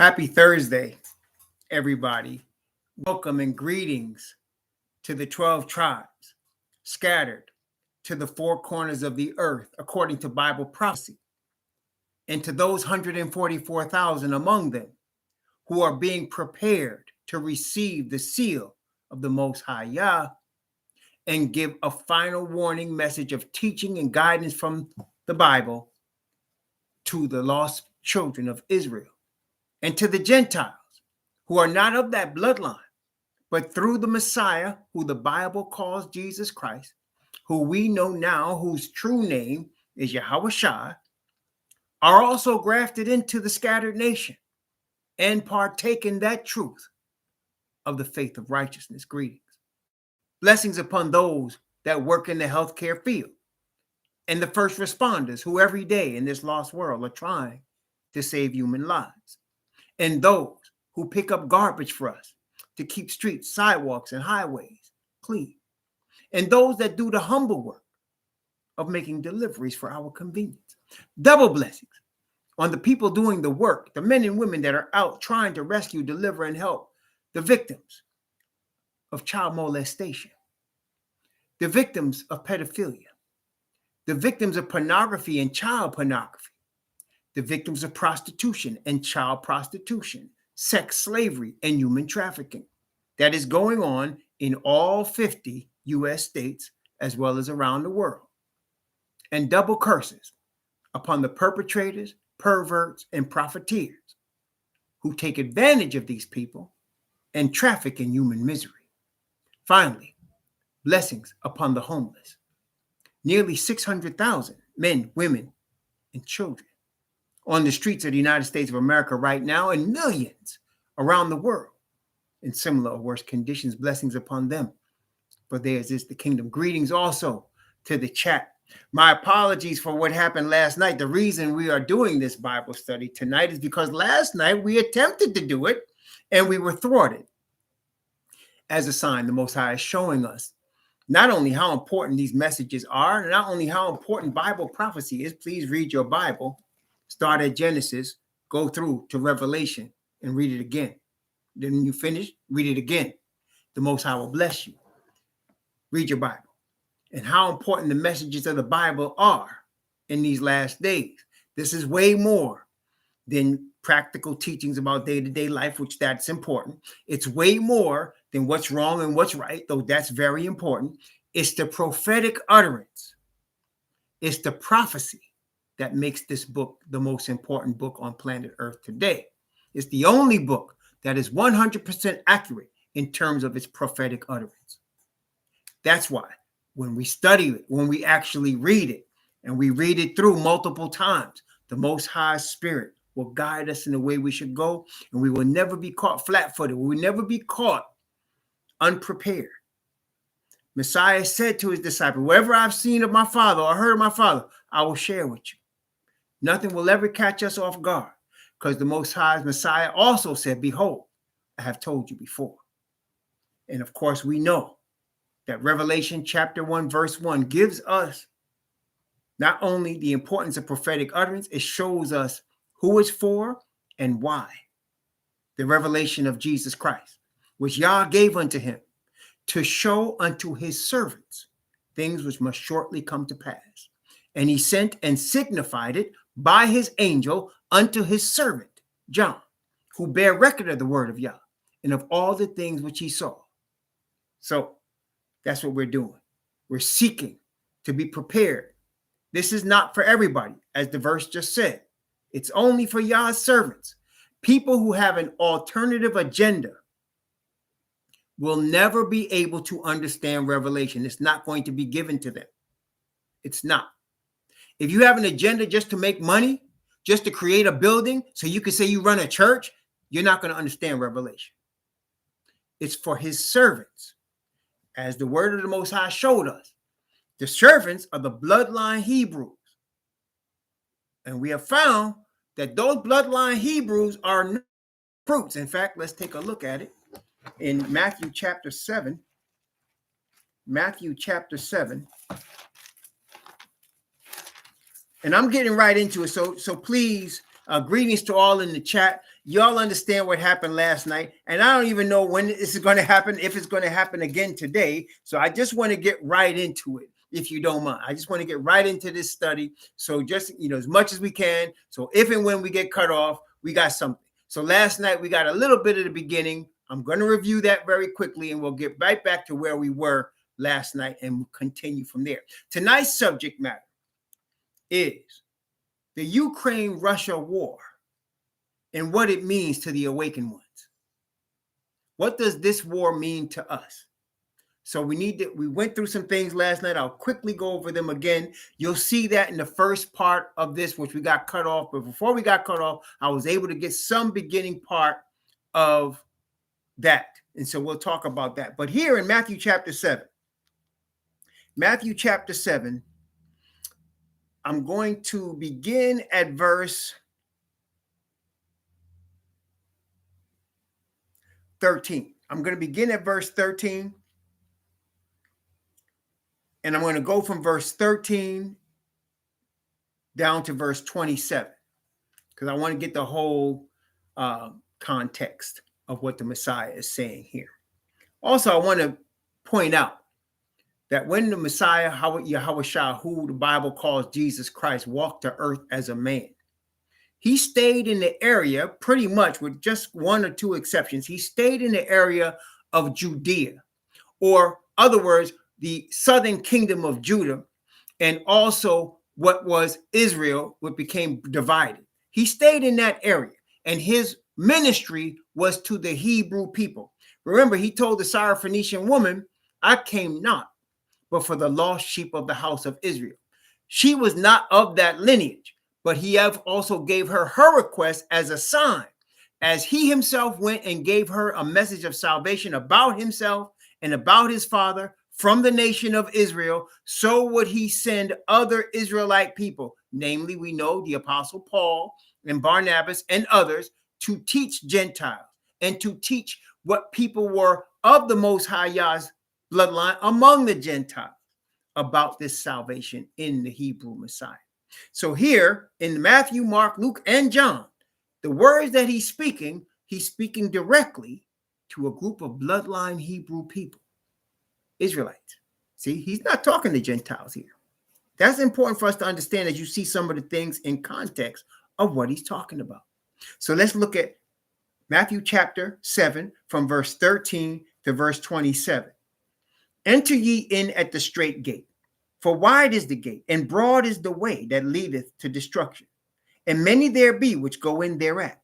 Happy Thursday, everybody. Welcome and greetings to the 12 tribes scattered to the four corners of the earth, according to Bible prophecy, and to those 144,000 among them who are being prepared to receive the seal of the Most High Yah and give a final warning message of teaching and guidance from the Bible to the lost children of Israel. And to the Gentiles who are not of that bloodline, but through the Messiah, who the Bible calls Jesus Christ, who we know now, whose true name is Yahweh Shai, are also grafted into the scattered nation and partake in that truth of the faith of righteousness. Greetings. Blessings upon those that work in the healthcare field and the first responders who every day in this lost world are trying to save human lives. And those who pick up garbage for us to keep streets, sidewalks, and highways clean. And those that do the humble work of making deliveries for our convenience. Double blessings on the people doing the work, the men and women that are out trying to rescue, deliver, and help the victims of child molestation, the victims of pedophilia, the victims of pornography and child pornography, the victims of prostitution and child prostitution, sex slavery, and human trafficking that is going on in all 50 U.S. states as well as around the world. And double curses upon the perpetrators, perverts, and profiteers who take advantage of these people and traffic in human misery. Finally, blessings upon the homeless. Nearly 600,000 men, women, and children on the streets of the United States of America right now, and millions around the world in similar or worse conditions. Blessings upon them, for theirs is the kingdom. Greetings also to the chat. My apologies for what happened last night. The reason we are doing this Bible study tonight is because last night we attempted to do it and we were thwarted. As a sign, the Most High is showing us not only how important these messages are, and not only how important Bible prophecy is. Please read your Bible. Start at Genesis, go through to Revelation, and read it again. Then when you finish, read it again. The Most High will bless you. Read your Bible. And how important the messages of the Bible are in these last days. This is way more than practical teachings about day-to-day life, which that's important. It's way more than what's wrong and what's right, though that's very important. It's the prophetic utterance. It's the prophecy that makes this book the most important book on planet Earth today. It's the only book that is 100% accurate in terms of its prophetic utterance. That's why when we study it, when we actually read it, and we read it through multiple times, the Most High Spirit will guide us in the way we should go, and we will never be caught flat-footed. We will never be caught unprepared. Messiah said to his disciples, whatever I've seen of my Father or heard of my Father, I will share with you. Nothing will ever catch us off guard, because the Most High's Messiah also said, behold, I have told you before. And of course, we know that Revelation chapter 1, verse 1 gives us not only the importance of prophetic utterance, it shows us who it's for and why. The revelation of Jesus Christ, which Yah gave unto him to show unto his servants things which must shortly come to pass. And he sent and signified it by his angel unto his servant, John, who bare record of the word of Yah and of all the things which he saw. So that's what we're doing. We're seeking to be prepared. This is not for everybody, as the verse just said. It's only for Yah's servants. People who have an alternative agenda will never be able to understand Revelation. It's not going to be given to them. It's not. If you have an agenda just to make money, just to create a building so you can say you run a church, you're not going to understand Revelation. It's for his servants. As the word of the Most High showed us, the servants are the bloodline Hebrews. And we have found that those bloodline Hebrews are fruits. In fact, let's take a look at it in Matthew chapter 7. Matthew chapter 7. And I'm getting right into it. So please, greetings to all in the chat. y'all understand what happened last night, and I don't even know when this is going to happen, if it's going to happen again today. So I just want to get right into it, if you don't mind. I just want to get right into this study. So just, as much as we can. So if and when we get cut off, we got something. So last night we got a little bit of the beginning. I'm going to review that very quickly, and we'll get right back to where we were last night and we'll continue from there. Tonight's subject matter is the Ukraine-Russia war and what it means to the awakened ones. What does this war mean to us? So we went through some things last night. I'll quickly go over them again. You'll see that in the first part of this, which we got cut off. But before we got cut off, I was able to get some beginning part of that. And so we'll talk about that. But here in Matthew chapter 7, I'm going to begin at verse 13. I'm going to begin at verse 13. And I'm going to go from verse 13 down to verse 27, because I want to get the whole context of what the Messiah is saying here. Also, I want to point out that when the Messiah, Yahweh, who the Bible calls Jesus Christ, walked the earth as a man, he stayed in the area pretty much, with just one or two exceptions. He stayed in the area of Judea, or other words, the southern kingdom of Judah, and also what was Israel, what became divided. He stayed in that area, and his ministry was to the Hebrew people. Remember, he told the Syrophoenician woman, I came not, but for the lost sheep of the house of Israel. She was not of that lineage, but he also gave her request as a sign, as he himself went and gave her a message of salvation about himself and about his father from the nation of Israel. So would he send other Israelite people, namely, we know the Apostle Paul and Barnabas and others, to teach Gentiles and to teach what people were of the Most High Yah's bloodline among the Gentiles about this salvation in the Hebrew Messiah. So here in Matthew, Mark, Luke, and John, the words that he's speaking directly to a group of bloodline Hebrew people, Israelites. See, he's not talking to Gentiles here. That's important for us to understand as you see some of the things in context of what he's talking about. So let's look at Matthew chapter 7 from verse 13 to verse 27. Enter ye in at the straight gate, for wide is the gate, and broad is the way that leadeth to destruction, and many there be which go in thereat.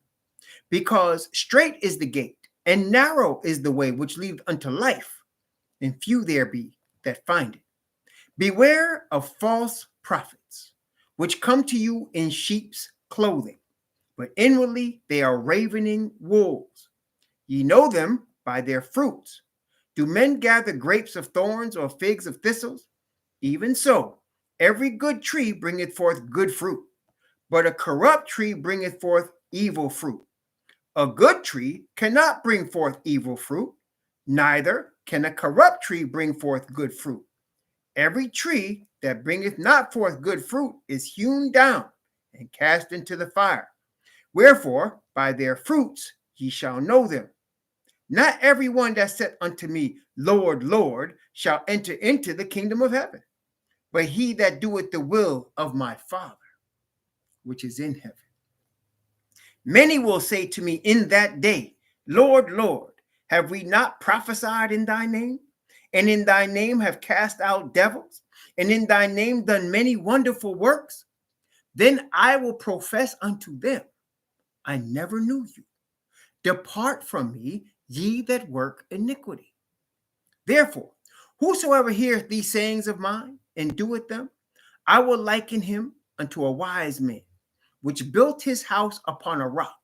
Because straight is the gate, and narrow is the way which leadeth unto life, and few there be that find it. Beware of false prophets, which come to you in sheep's clothing, but inwardly they are ravening wolves. Ye know them by their fruits. Do men gather grapes of thorns or figs of thistles? Even so, every good tree bringeth forth good fruit, but a corrupt tree bringeth forth evil fruit. A good tree cannot bring forth evil fruit, neither can a corrupt tree bring forth good fruit. Every tree that bringeth not forth good fruit is hewn down and cast into the fire. Wherefore, by their fruits ye shall know them. Not every one that saith unto me, Lord, Lord, shall enter into the kingdom of heaven, but he that doeth the will of my Father, which is in heaven. Many will say to me in that day, Lord, Lord, have we not prophesied in thy name? And in thy name have cast out devils? And in thy name done many wonderful works? Then I will profess unto them, I never knew you. Depart from me, ye that work iniquity. Therefore, whosoever heareth these sayings of mine and doeth them, I will liken him unto a wise man, which built his house upon a rock.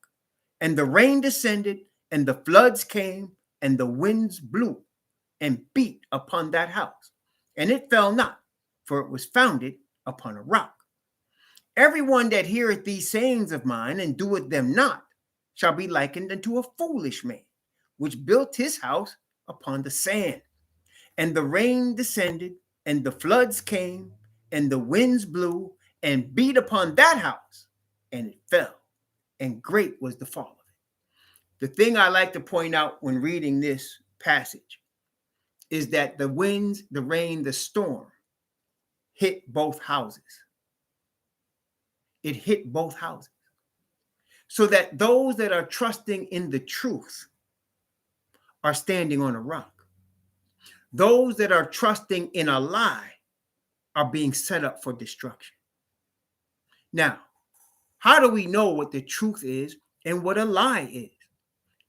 And the rain descended, and the floods came, and the winds blew, and beat upon that house. And it fell not, for it was founded upon a rock. Everyone that heareth these sayings of mine and doeth them not shall be likened unto a foolish man, which built his house upon the sand. And the rain descended, and the floods came, and the winds blew, and beat upon that house, and it fell, and great was the fall of it. The thing I like to point out when reading this passage is that the winds, the rain, the storm hit both houses. It hit both houses. So that those that are trusting in the truth are standing on a rock. Those that are trusting in a lie are being set up for destruction. Now, how do we know what the truth is and what a lie is?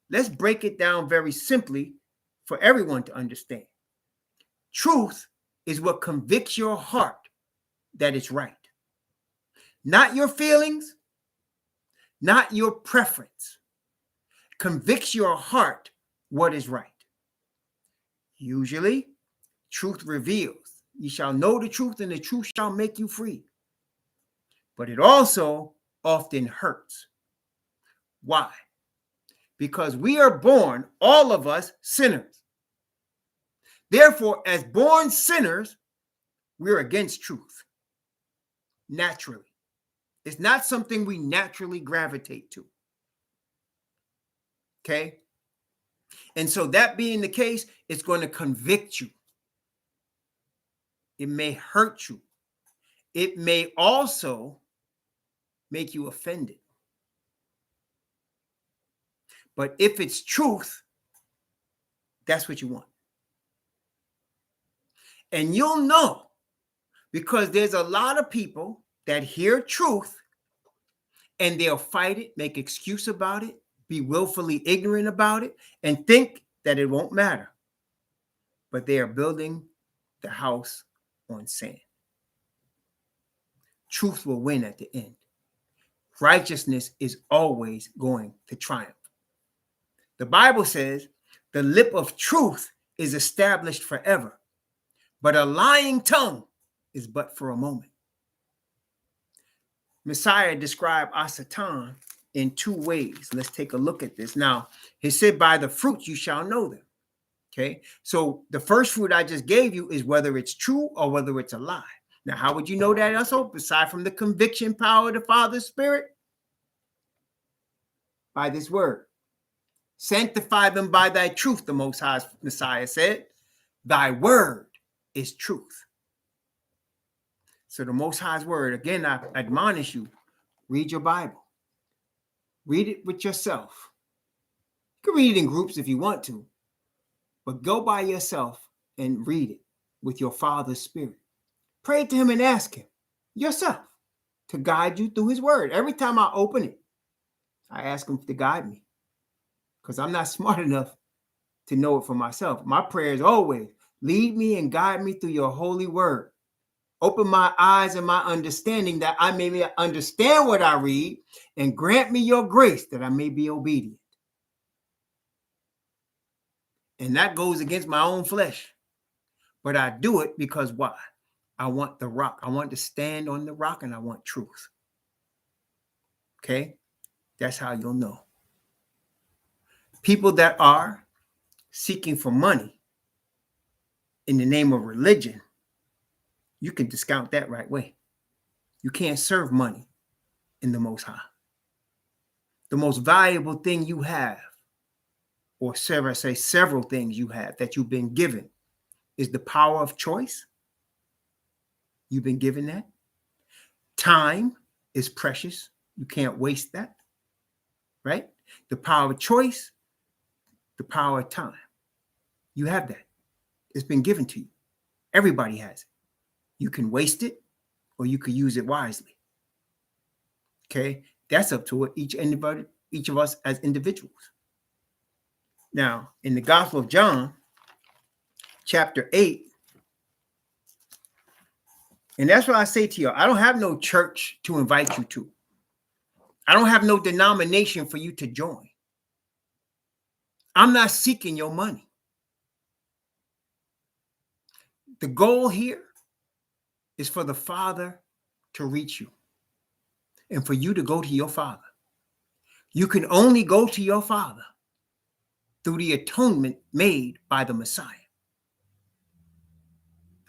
Let's break it down very simply for everyone to understand. Truth is what convicts your heart that it's right. Not your feelings, not your preference. Convicts your heart what is right. Usually, truth reveals. You shall know the truth, and the truth shall make you free. But it also often hurts. Why? Because we are born, all of us, sinners. Therefore, as born sinners, we're against truth. Naturally. It's not something we naturally gravitate to. Okay? And so that being the case, it's going to convict you. It may hurt you. It may also make you offended. But if it's truth, that's what you want. And you'll know, because there's a lot of people that hear truth and they'll fight it, make excuse about it, be willfully ignorant about it, and think that it won't matter. But they are building the house on sand. Truth will win at the end. Righteousness is always going to triumph. The Bible says the lip of truth is established forever, but a lying tongue is but for a moment. Messiah described Satan in two ways. Let's take a look at this. Now, he said, by the fruit you shall know them. Okay, so the first fruit I just gave you is whether it's true or whether it's a lie. Now, how would you know that also? Aside from the conviction power of the Father's Spirit? By this word. Sanctify them by thy truth, the Most High Messiah said. Thy word is truth. So the Most High's word, again, I admonish you, read your Bible. Read it with yourself. You can read it in groups if you want to, but go by yourself and read it with your Father's Spirit. Pray to him and ask him yourself to guide you through his word. Every time I open it, I ask him to guide me because I'm not smart enough to know it for myself. My prayer is always, lead me and guide me through your holy word. Open my eyes and my understanding that I may understand what I read, and grant me your grace that I may be obedient. And that goes against my own flesh. But I do it because why? I want the rock. I want to stand on the rock, and I want truth. Okay? That's how you'll know. People that are seeking for money in the name of religion, you can discount that right away. You can't serve money in the Most High. The most valuable thing you have, or several things you have that you've been given, is the power of choice. You've been given that. Time is precious. You can't waste that. Right? The power of choice, the power of time. You have that. It's been given to you. Everybody has it. You can waste it or you could use it wisely. Okay? That's up to each of us as individuals. Now, in the Gospel of John, chapter 8, and that's what I say to you. I don't have no church to invite you to. I don't have no denomination for you to join. I'm not seeking your money. The goal here is for the Father to reach you and for you to go to your Father. You can only go to your Father through the atonement made by the Messiah.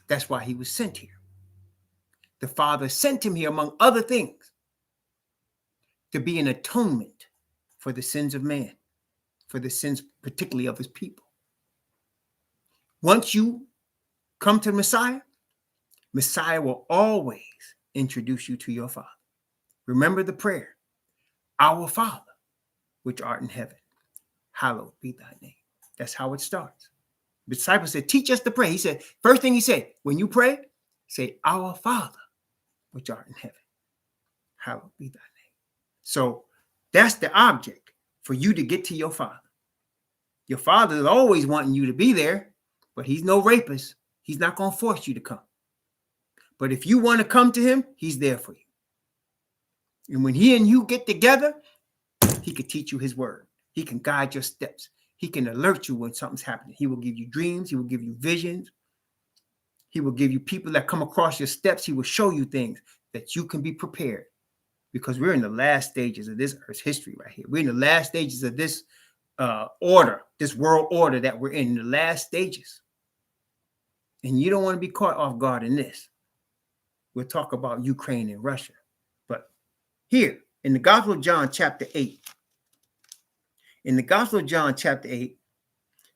That's why he was sent here. The Father sent him here, among other things, to be an atonement for the sins of man. for the sins, particularly of his people. Once you come to Messiah, Messiah will always introduce you to your Father. Remember the prayer, our Father, which art in heaven, hallowed be thy name. That's how it starts. The disciple said, teach us to pray. He said, first thing he said, when you pray, say, our Father, which art in heaven, hallowed be thy name. So that's the object, for you to get to your Father. Your Father is always wanting you to be there, but he's no rapist. He's not going to force you to come. But if you want to come to him, he's there for you. And when he and you get together, he can teach you his word. He can guide your steps. He can alert you when something's happening. He will give you dreams. He will give you visions. He will give you people that come across your steps. He will show you things that you can be prepared, because we're in the last stages of this earth's history right here. We're in the last stages of this order, this world order that we're in the last stages. And you don't want to be caught off guard in this. We'll talk about Ukraine and Russia. But here in the Gospel of John, chapter 8,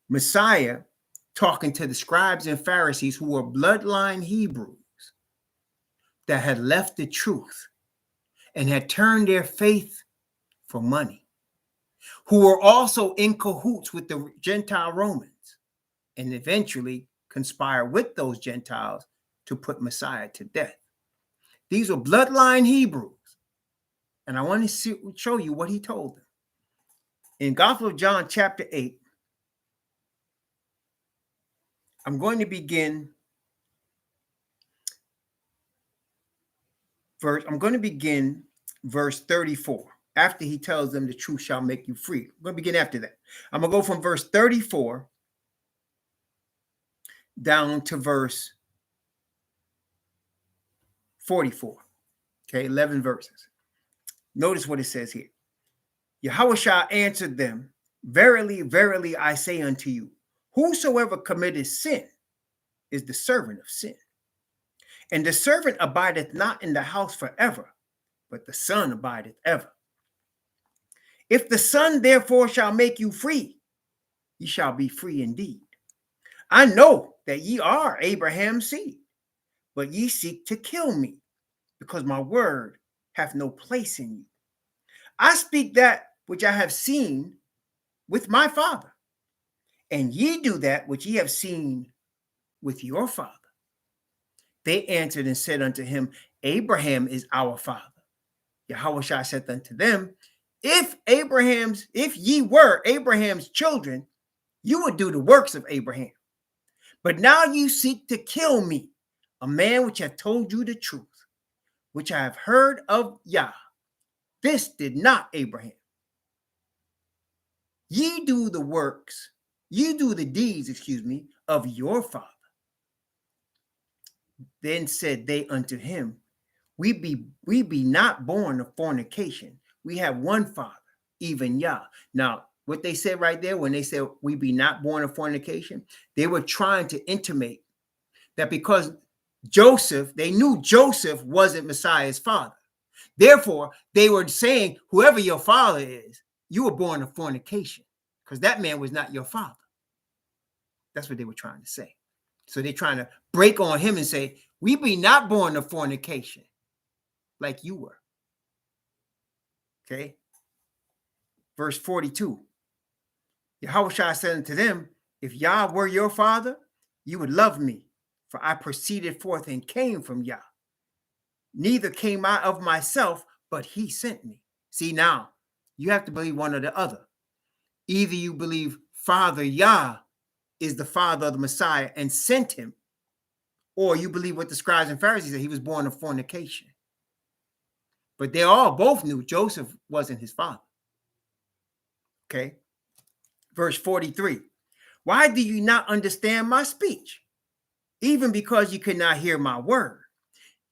Messiah talking to the scribes and Pharisees who were bloodline Hebrews that had left the truth and had turned their faith for money, who were also in cahoots with the Gentile Romans and eventually conspire with those Gentiles to put Messiah to death. These were bloodline Hebrews. And I want to show you what he told them. In Gospel of John, chapter 8, I'm going to begin verse 34. After he tells them the truth shall make you free. I'm going to begin after that. I'm going to go from verse 34 down to verse 44. Okay, 11 verses. Notice what it says here. Yahushua answered them, verily, verily, I say unto you, whosoever committeth sin is the servant of sin. And the servant abideth not in the house forever, but the Son abideth ever. If the Son therefore shall make you free, ye shall be free indeed. I know that ye are Abraham's seed, but ye seek to kill me, because my word hath no place in you. I speak that which I have seen with my Father, and ye do that which ye have seen with your father. They answered and said unto him, Abraham is our father. Yahushua said unto them, if ye were Abraham's children, you would do the works of Abraham. But now you seek to kill me, a man which hath told you the truth, which I have heard of Yah. This did not Abraham. Ye do the deeds, of your father. Then said they unto him, we be not born of fornication. We have one Father, even Yah. Now, what they said right there, when they said we be not born of fornication, they were trying to intimate that because they knew Joseph wasn't Messiah's father. Therefore, they were saying, whoever your father is, you were born of fornication, because that man was not your father. That's what they were trying to say. So they're trying to break on him and say, we be not born of fornication like you were. Okay. Verse 42. Yahushua said unto them, if Yah were your father, you would love me, for I proceeded forth and came from Yah. Neither came I of myself, but he sent me. See, now, you have to believe one or the other. Either you believe Father Yah is the father of the Messiah and sent him, or you believe what the scribes and Pharisees said, he was born of fornication. But they both knew Joseph wasn't his father. Okay. Verse 43. Why do you not understand my speech? Even because you could not hear my word.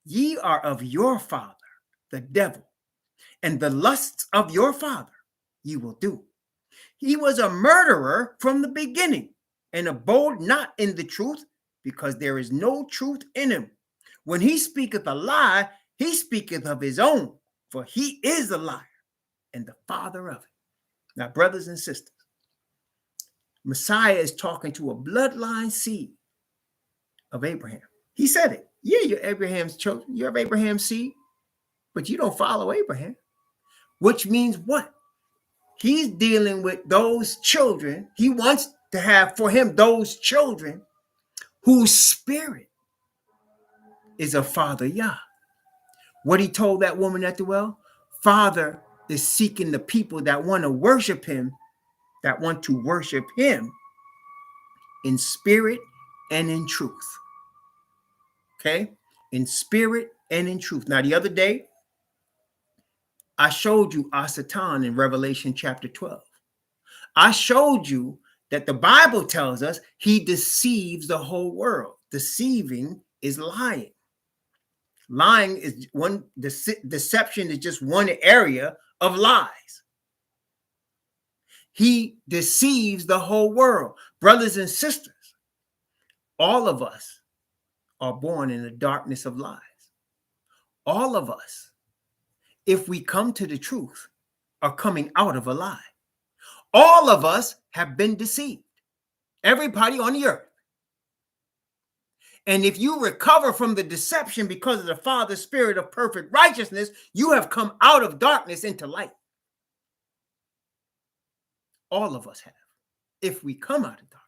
Ye are of your father, the devil, and the lusts of your father ye will do. He was a murderer from the beginning, and abode not in the truth, because there is no truth in him. When he speaketh a lie, he speaketh of his own, for he is a liar and the father of it. Now, brothers and sisters, Messiah is talking to a bloodline seed of Abraham. He said it. Yeah, you're Abraham's children. You're Abraham's seed, but you don't follow Abraham. Which means what? He's dealing with those children. He wants to have for him those children whose spirit is of Father Yah. What he told that woman at the well, Father is seeking the people that want to worship him, in spirit and in truth. Okay? In spirit and in truth. Now, the other day, I showed you Asatan in Revelation chapter 12. I showed you that the Bible tells us he deceives the whole world. Deceiving is lying. Lying is one, deception is just one area of lies. He deceives the whole world. Brothers and sisters, all of us are born in the darkness of lies. All of us, if we come to the truth, are coming out of a lie. All of us have been deceived. Everybody on the earth. And if you recover from the deception because of the Father's Spirit of perfect righteousness, you have come out of darkness into light. All of us have, if we come out of darkness.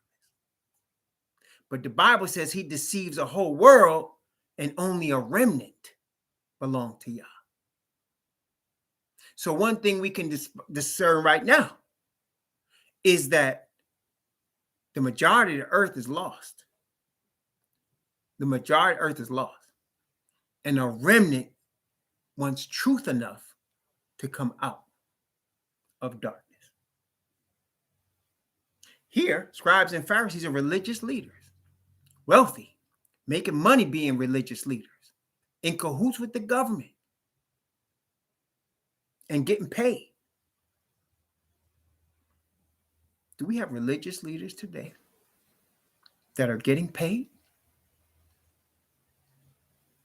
But the Bible says he deceives the whole world and only a remnant belong to Yah. So one thing we can discern right now is that the majority of the earth is lost. The majority of the earth is lost. And a remnant wants truth enough to come out of darkness. Here, scribes and Pharisees are religious leaders, wealthy, making money being religious leaders, in cahoots with the government, and getting paid. Do we have religious leaders today that are getting paid?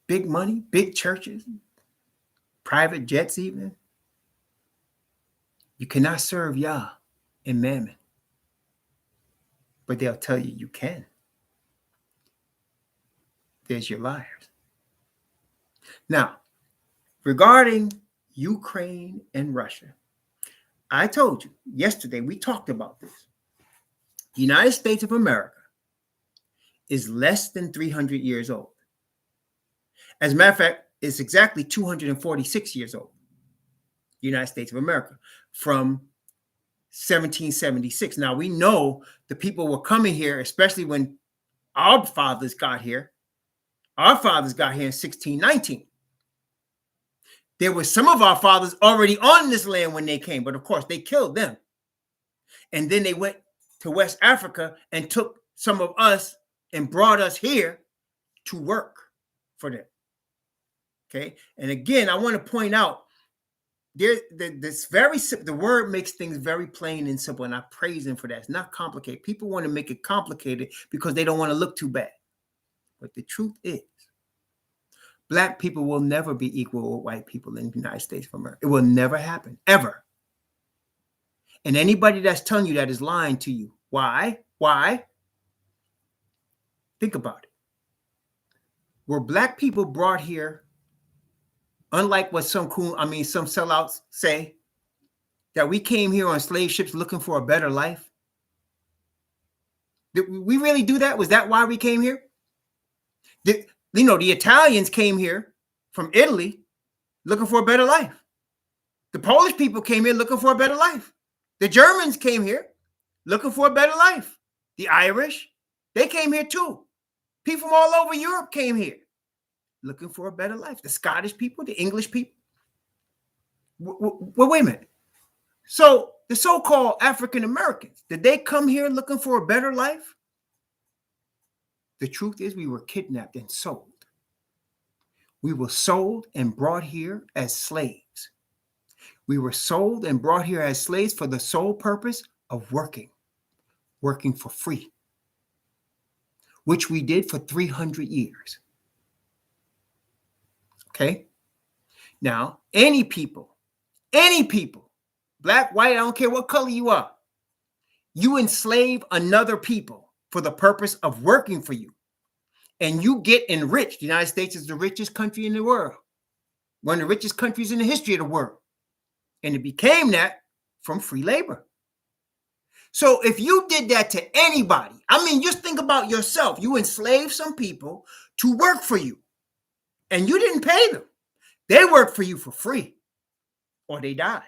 Big money, big churches, private jets even. You cannot serve Yah and Mammon. But they'll tell you you can. There's your liars. Now, regarding Ukraine and Russia, I told you yesterday, we talked about this. The United States of America is less than 300 years old. As a matter of fact, it's exactly 246 years old. The United States of America from 1776. Now, we know the people were coming here, especially when our fathers got here. Our fathers got here in 1619. There were some of our fathers already on this land when they came, but of course they killed them. And then they went to West Africa and took some of us and brought us here to work for them. Okay. And again, I want to point out the word makes things very plain and simple, and I praise him for that. It's not complicated. People want to make it complicated because they don't want to look too bad. But the truth is, Black people will never be equal with white people in the United States of America. It will never happen, ever. And anybody that's telling you that is lying to you. Why? Why? Think about it. Were Black people brought here, unlike what some sellouts say, that we came here on slave ships looking for a better life? Did we really do that? Was that why we came here? The Italians came here from Italy looking for a better life. The Polish people came here looking for a better life. The Germans came here looking for a better life. The Irish, they came here too. People from all over Europe came here looking for a better life. The Scottish people, the English people. Well, wait a minute. So the so-called African Americans, did they come here looking for a better life? The truth is, we were kidnapped and sold. We were sold and brought here as slaves. We were sold and brought here as slaves for the sole purpose of working for free, which we did for 300 years. Okay? Now, any people, Black, white, I don't care what color you are, You enslave another people for the purpose of working for you, and you get enriched. The United States is the richest country in the world, one of the richest countries in the history of the world. And it became that from free labor. So if you did that to anybody, I mean, just think about yourself. You enslaved some people to work for you, and you didn't pay them. They worked for you for free, or they died.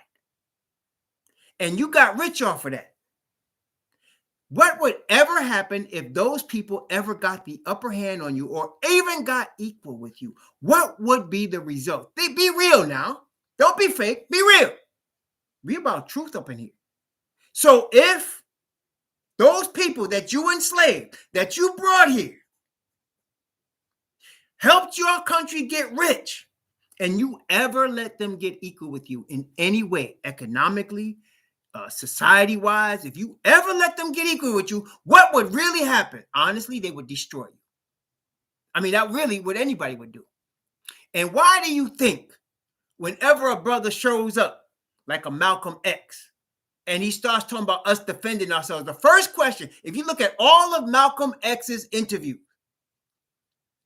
And you got rich off of that. What would ever happen if those people ever got the upper hand on you or even got equal with you? What would be the result? Be real now. Don't be fake. Be real. Be about truth up in here. So if those people that you enslaved, that you brought here, helped your country get rich, and you ever let them get equal with you in any way, economically, society-wise, if you ever let them get equal with you, what would really happen? Honestly, they would destroy you. I mean, that really what anybody would do. And why do you think whenever a brother shows up, like a Malcolm X, and he starts talking about us defending ourselves, the first question, if you look at all of Malcolm X's interviews,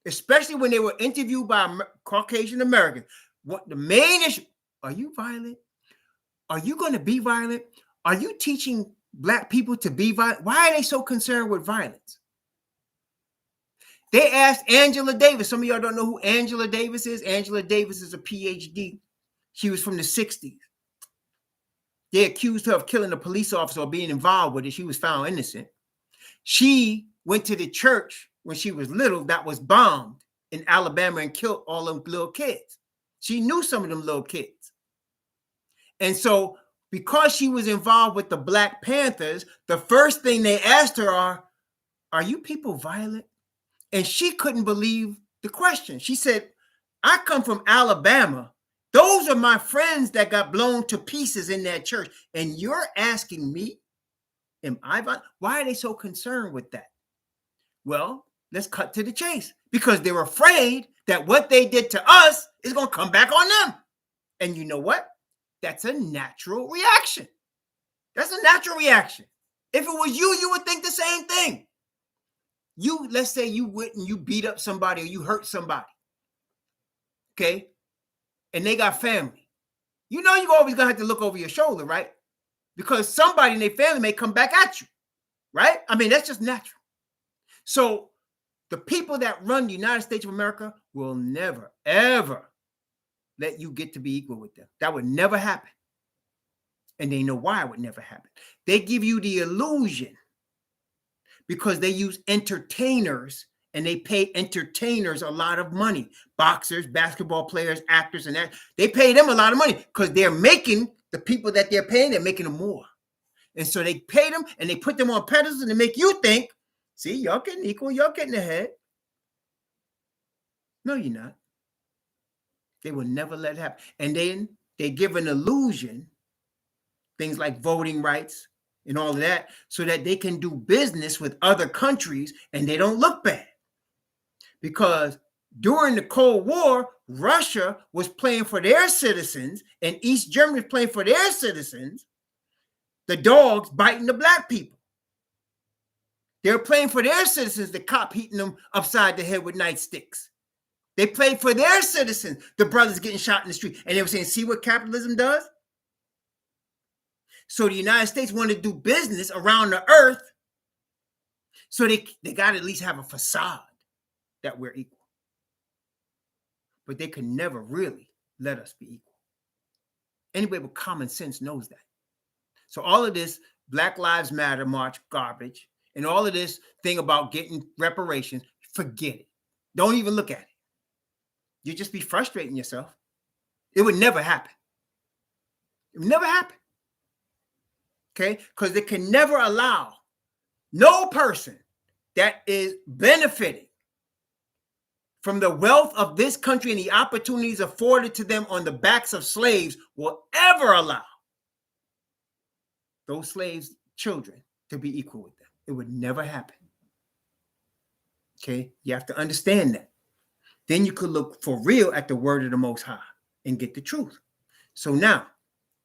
especially when they were interviewed by Caucasian Americans, what the main issue, are you violent? Are you going to be violent? Are you teaching Black people to be violent? Why are they so concerned with violence? They asked Angela Davis. Some of y'all don't know who Angela Davis is. Angela Davis is a PhD. She was from the 60s. They accused her of killing a police officer or being involved with it. She was found innocent. She went to the church when she was little that was bombed in Alabama and killed all them little kids. She knew some of them little kids. And so because she was involved with the Black Panthers, the first thing they asked her are you people violent? And she couldn't believe the question. She said, I come from Alabama. Those are my friends that got blown to pieces in that church. And you're asking me, am I violent? Why are they so concerned with that? Well, let's cut to the chase. Because they're afraid that what they did to us is going to come back on them. And you know what? That's a natural reaction. That's a natural reaction. If it was you, you would think the same thing. Let's say you went and you beat up somebody or you hurt somebody. Okay? And they got family. You know you're always going to have to look over your shoulder, right? Because somebody in their family may come back at you, right? I mean, that's just natural. So the people that run the United States of America will never, ever let you get to be equal with them. That would never happen. And they know why it would never happen. They give you the illusion because they use entertainers and they pay entertainers a lot of money. Boxers, basketball players, actors, and that. They pay them a lot of money because they're making the people that they're paying, they're making them more. And so they pay them and they put them on pedestals and they make you think, see, y'all getting equal, y'all getting ahead. No, you're not. They will never let it happen. And then they give an illusion, things like voting rights and all of that, so that they can do business with other countries and they don't look bad. Because during the Cold War, Russia was playing for their citizens and East Germany was playing for their citizens, the dogs biting the Black people. They were playing for their citizens, the cop hitting them upside the head with nightsticks. They played for their citizens, the brothers getting shot in the street. And they were saying, see what capitalism does? So the United States wanted to do business around the earth. So they got to at least have a facade that we're equal. But they could never really let us be equal. Anybody with common sense knows that. So all of this Black Lives Matter march garbage and all of this thing about getting reparations, forget it. Don't even look at it. You'd just be frustrating yourself. It would never happen. It would never happen. Okay? Because they can never allow no person that is benefiting from the wealth of this country and the opportunities afforded to them on the backs of slaves will ever allow those slaves' children to be equal with them. It would never happen. Okay? You have to understand that. Then you could look for real at the word of the Most High and get the truth. So now,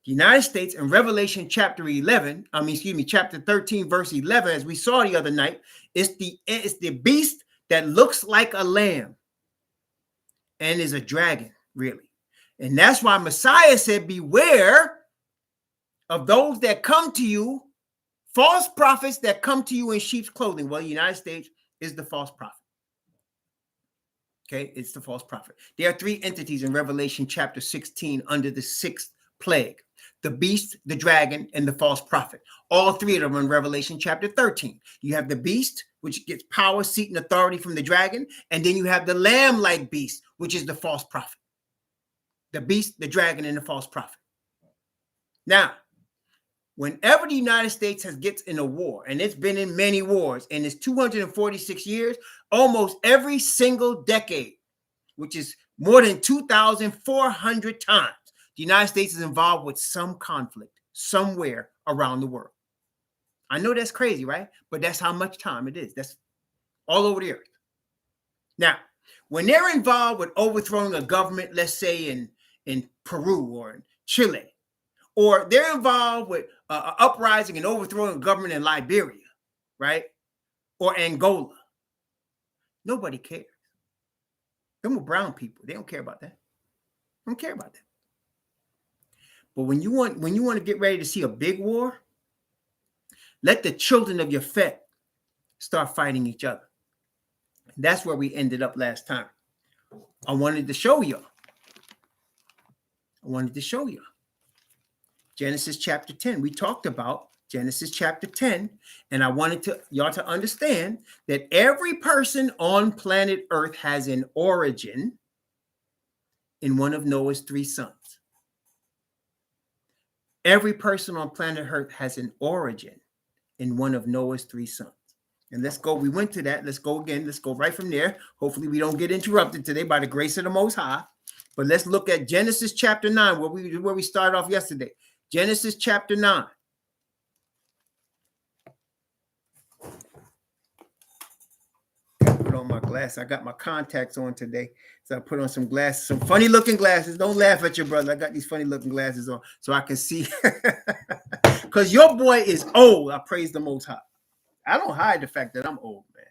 The United States in Revelation chapter 13, verse 11, as we saw the other night, it's the beast that looks like a lamb and is a dragon, really. And that's why Messiah said, beware of those that come to you, false prophets that come to you in sheep's clothing. Well, the United States is the false prophet. Okay, it's the false prophet. There are three entities in Revelation chapter 16 under the sixth plague: the beast, the dragon, and the false prophet. All three of them in Revelation chapter 13. You have the beast, which gets power, seat, and authority from the dragon. And then you have the lamb-like beast, which is the false prophet. The beast, the dragon, and the false prophet. Now, whenever the United States gets in a war, and it's been in many wars, in its 246 years, almost every single decade, which is more than 2,400 times, the United States is involved with some conflict somewhere around the world. I know that's crazy, right? But that's how much time it is. That's all over the earth. Now, when they're involved with overthrowing a government, let's say in Peru or in Chile, or they're involved with uprising and overthrowing a government in Liberia, right? Or Angola, nobody cares. Them are brown people. They don't care about that. They don't care about that. But when you want to get ready to see a big war, let the children of your Yafet start fighting each other. That's where we ended up last time. I wanted to show y'all. Genesis chapter 10. We talked about Genesis chapter 10, and I wanted y'all to understand that every person on planet Earth has an origin in one of Noah's three sons. Every person on planet Earth has an origin in one of Noah's three sons. And let's go. We went to that. Let's go again. Let's go right from there. Hopefully we don't get interrupted today by the grace of the Most High. But let's look at Genesis chapter 9, where we started off yesterday. Genesis chapter 9. Put on my glasses. I got my contacts on today. So I put on some glasses, some funny looking glasses. Don't laugh at your brother. I got these funny looking glasses on so I can see. Because your boy is old. I praise the Most High. I don't hide the fact that I'm old, man.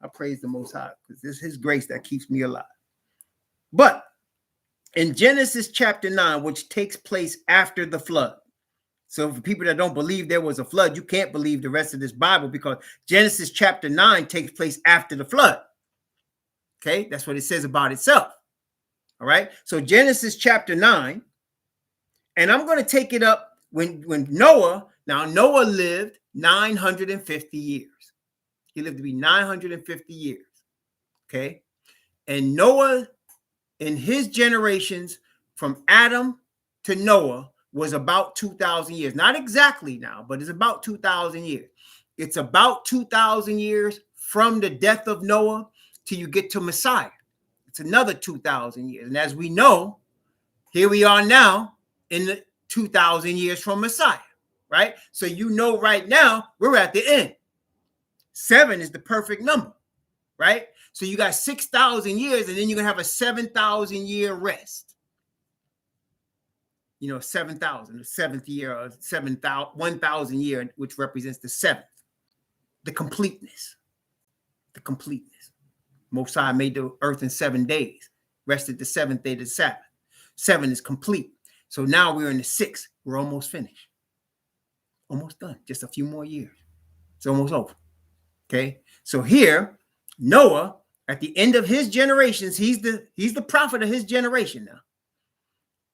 I praise the Most High because it's his grace that keeps me alive. But in Genesis chapter 9, which takes place after the flood. So for people that don't believe there was a flood, you can't believe the rest of this Bible because Genesis chapter 9 takes place after the flood. Okay, that's what it says about itself. All right, so Genesis chapter 9, and I'm going to take it up when Noah lived 950 years. He lived to be 950 years. Okay, and Noah in his generations from Adam to Noah was about 2,000 years. Not exactly now, but it's about 2,000 years. It's about 2,000 years from the death of Noah till you get to Messiah. It's another 2,000 years. And as we know, here we are now in the 2,000 years from Messiah, right? So you know right now we're at the end. 7 is the perfect number, right? So you got 6,000 years, and then you're going to have a 7,000 year rest. 7,000, the seventh year, or 1,000 year, which represents the seventh, the completeness. Most High made the earth in 7 days, rested the seventh day, the Sabbath. 7 is complete. So now we're in the 6th. We're almost finished. Almost done. Just a few more years. It's almost over. Okay. So here, Noah, at the end of his generations, he's the prophet of his generation now.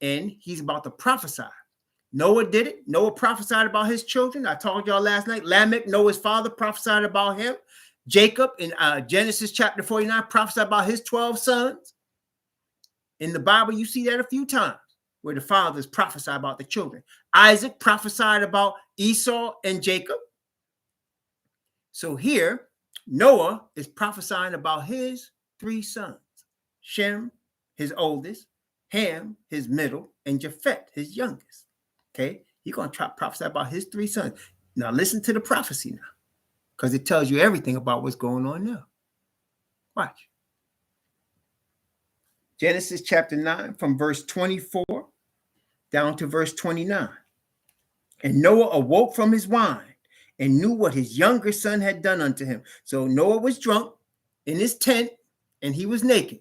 And he's about to prophesy. Noah did it. Noah prophesied about his children. I told y'all last night. Lamech, Noah's father, prophesied about him. Jacob in Genesis chapter 49 prophesied about his 12 sons. In the Bible, you see that a few times where the fathers prophesy about the children. Isaac prophesied about Esau and Jacob. So here, Noah is prophesying about his 3 sons. Shem, his oldest, Ham, his middle, and Japheth, his youngest. Okay, he's going to prophesy about his 3 sons. Now listen to the prophecy now, because it tells you everything about what's going on now. Watch. Genesis chapter 9 from verse 24 down to verse 29. And Noah awoke from his wine and knew what his younger son had done unto him. So Noah was drunk in his tent and he was naked.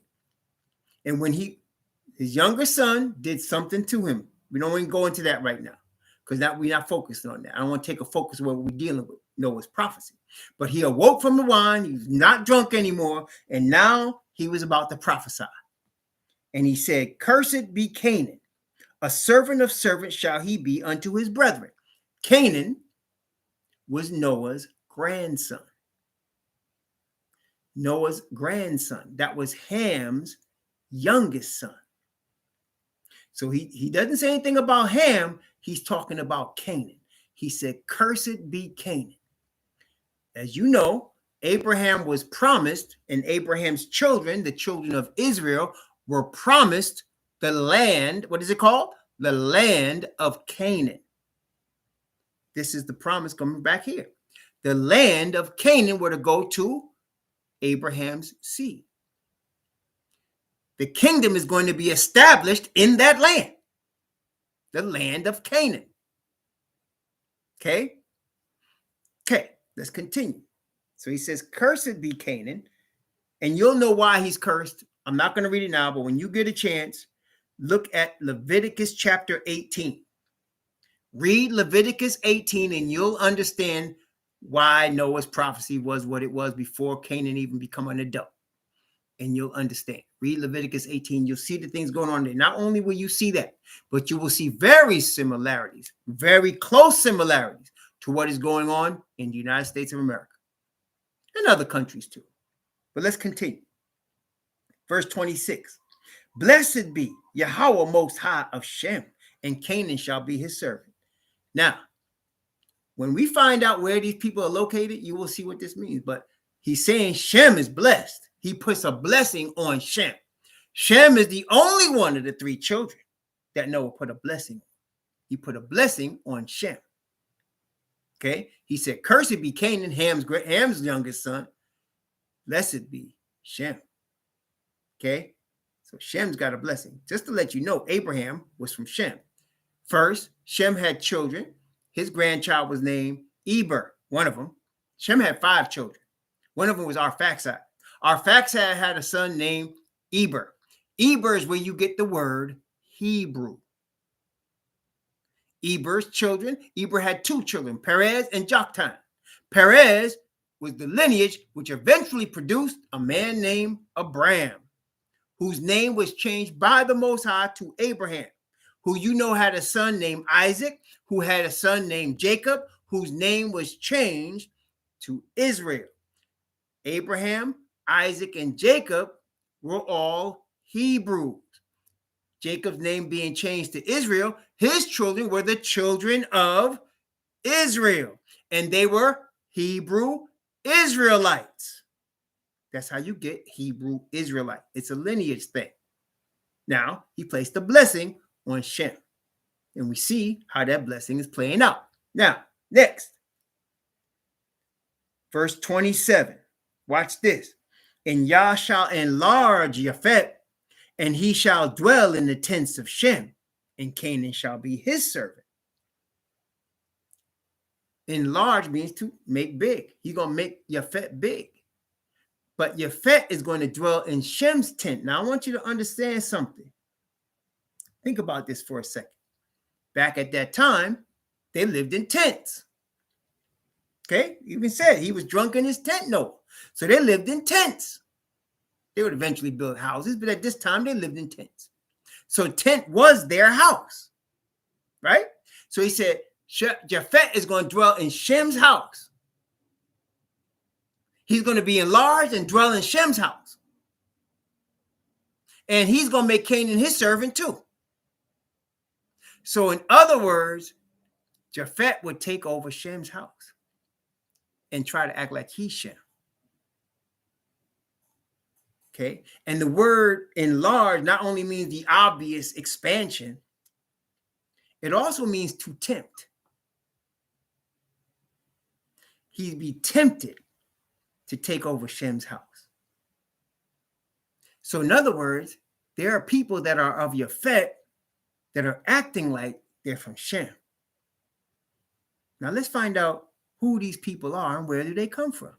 And when his younger son did something to him, we don't want to go into that right now because we're not focused on that. I don't want to take a focus where we're dealing with Noah's prophecy. But he awoke from the wine. He was not drunk anymore. And now he was about to prophesy. And he said, "Cursed be Canaan. A servant of servants shall he be unto his brethren." Canaan was Noah's grandson. Noah's grandson. That was Ham's youngest son. So he doesn't say anything about Ham. He's talking about Canaan. He said, "Cursed be Canaan." As you know, Abraham was promised, and Abraham's children, the children of Israel, were promised the land. What is it called? The land of Canaan. This is the promise coming back here. The land of Canaan were to go to Abraham's seed. The kingdom is going to be established in that land, the land of Canaan. Okay, let's continue. So he says, "Cursed be Canaan," and you'll know why he's cursed. I'm not going to read it now, but when you get a chance, look at Leviticus chapter 18. Read Leviticus 18 and you'll understand why Noah's prophecy was what it was before Canaan even become an adult. And you'll understand. Read Leviticus 18. You'll see the things going on there. Not only will you see that, but you will see very close similarities to what is going on in the United States of America and other countries too. But let's continue. Verse 26. "Blessed be Yahweh most high of Shem, and Canaan shall be his servant." Now, when we find out where these people are located, you will see what this means. But he's saying Shem is blessed. He puts a blessing on Shem. Shem is the only one of the three children that Noah put a blessing on. He put a blessing on Shem. Okay, he said, "Cursed be Canaan, Ham's youngest son. Blessed be Shem." Okay, so Shem's got a blessing. Just to let you know, Abraham was from Shem. First, Shem had children. His grandchild was named Eber, one of them. Shem had 5 children. One of them was Arphaxad. Arphaxad had a son named Eber. Eber is where you get the word Hebrew. Eber's children, Eber had 2 children, Perez and Joktan. Perez was the lineage which eventually produced a man named Abram, whose name was changed by the Most High to Abraham, who you know had a son named Isaac, who had a son named Jacob, whose name was changed to Israel. Abraham, Isaac, and Jacob were all Hebrews. Jacob's name being changed to Israel, his children were the children of Israel, and they were Hebrew Israelites. That's how you get Hebrew Israelite. It's a lineage thing. Now, he placed a blessing on Shem, and we see how that blessing is playing out. Now, next, verse 27. Watch this. "And Yah shall enlarge Japheth, and he shall dwell in the tents of Shem, and Canaan shall be his servant." Enlarge means to make big. He's going to make Japheth big. But Japheth is going to dwell in Shem's tent. Now, I want you to understand something. Think about this for a second. Back at that time, they lived in tents. Okay? Even said he was drunk in his tent, Noah. So they lived in tents. They would eventually build houses, but at this time, they lived in tents. So tent was their house, right? So he said, Japheth is going to dwell in Shem's house. He's going to be enlarged and dwell in Shem's house. And he's going to make Canaan his servant too. So in other words, Japheth would take over Shem's house and try to act like he's Shem. Okay. And the word enlarge not only means the obvious expansion, it also means to tempt. He'd be tempted to take over Shem's house. So in other words, there are people that are of Japheth that are acting like they're from Shem. Now let's find out who these people are and where do they come from.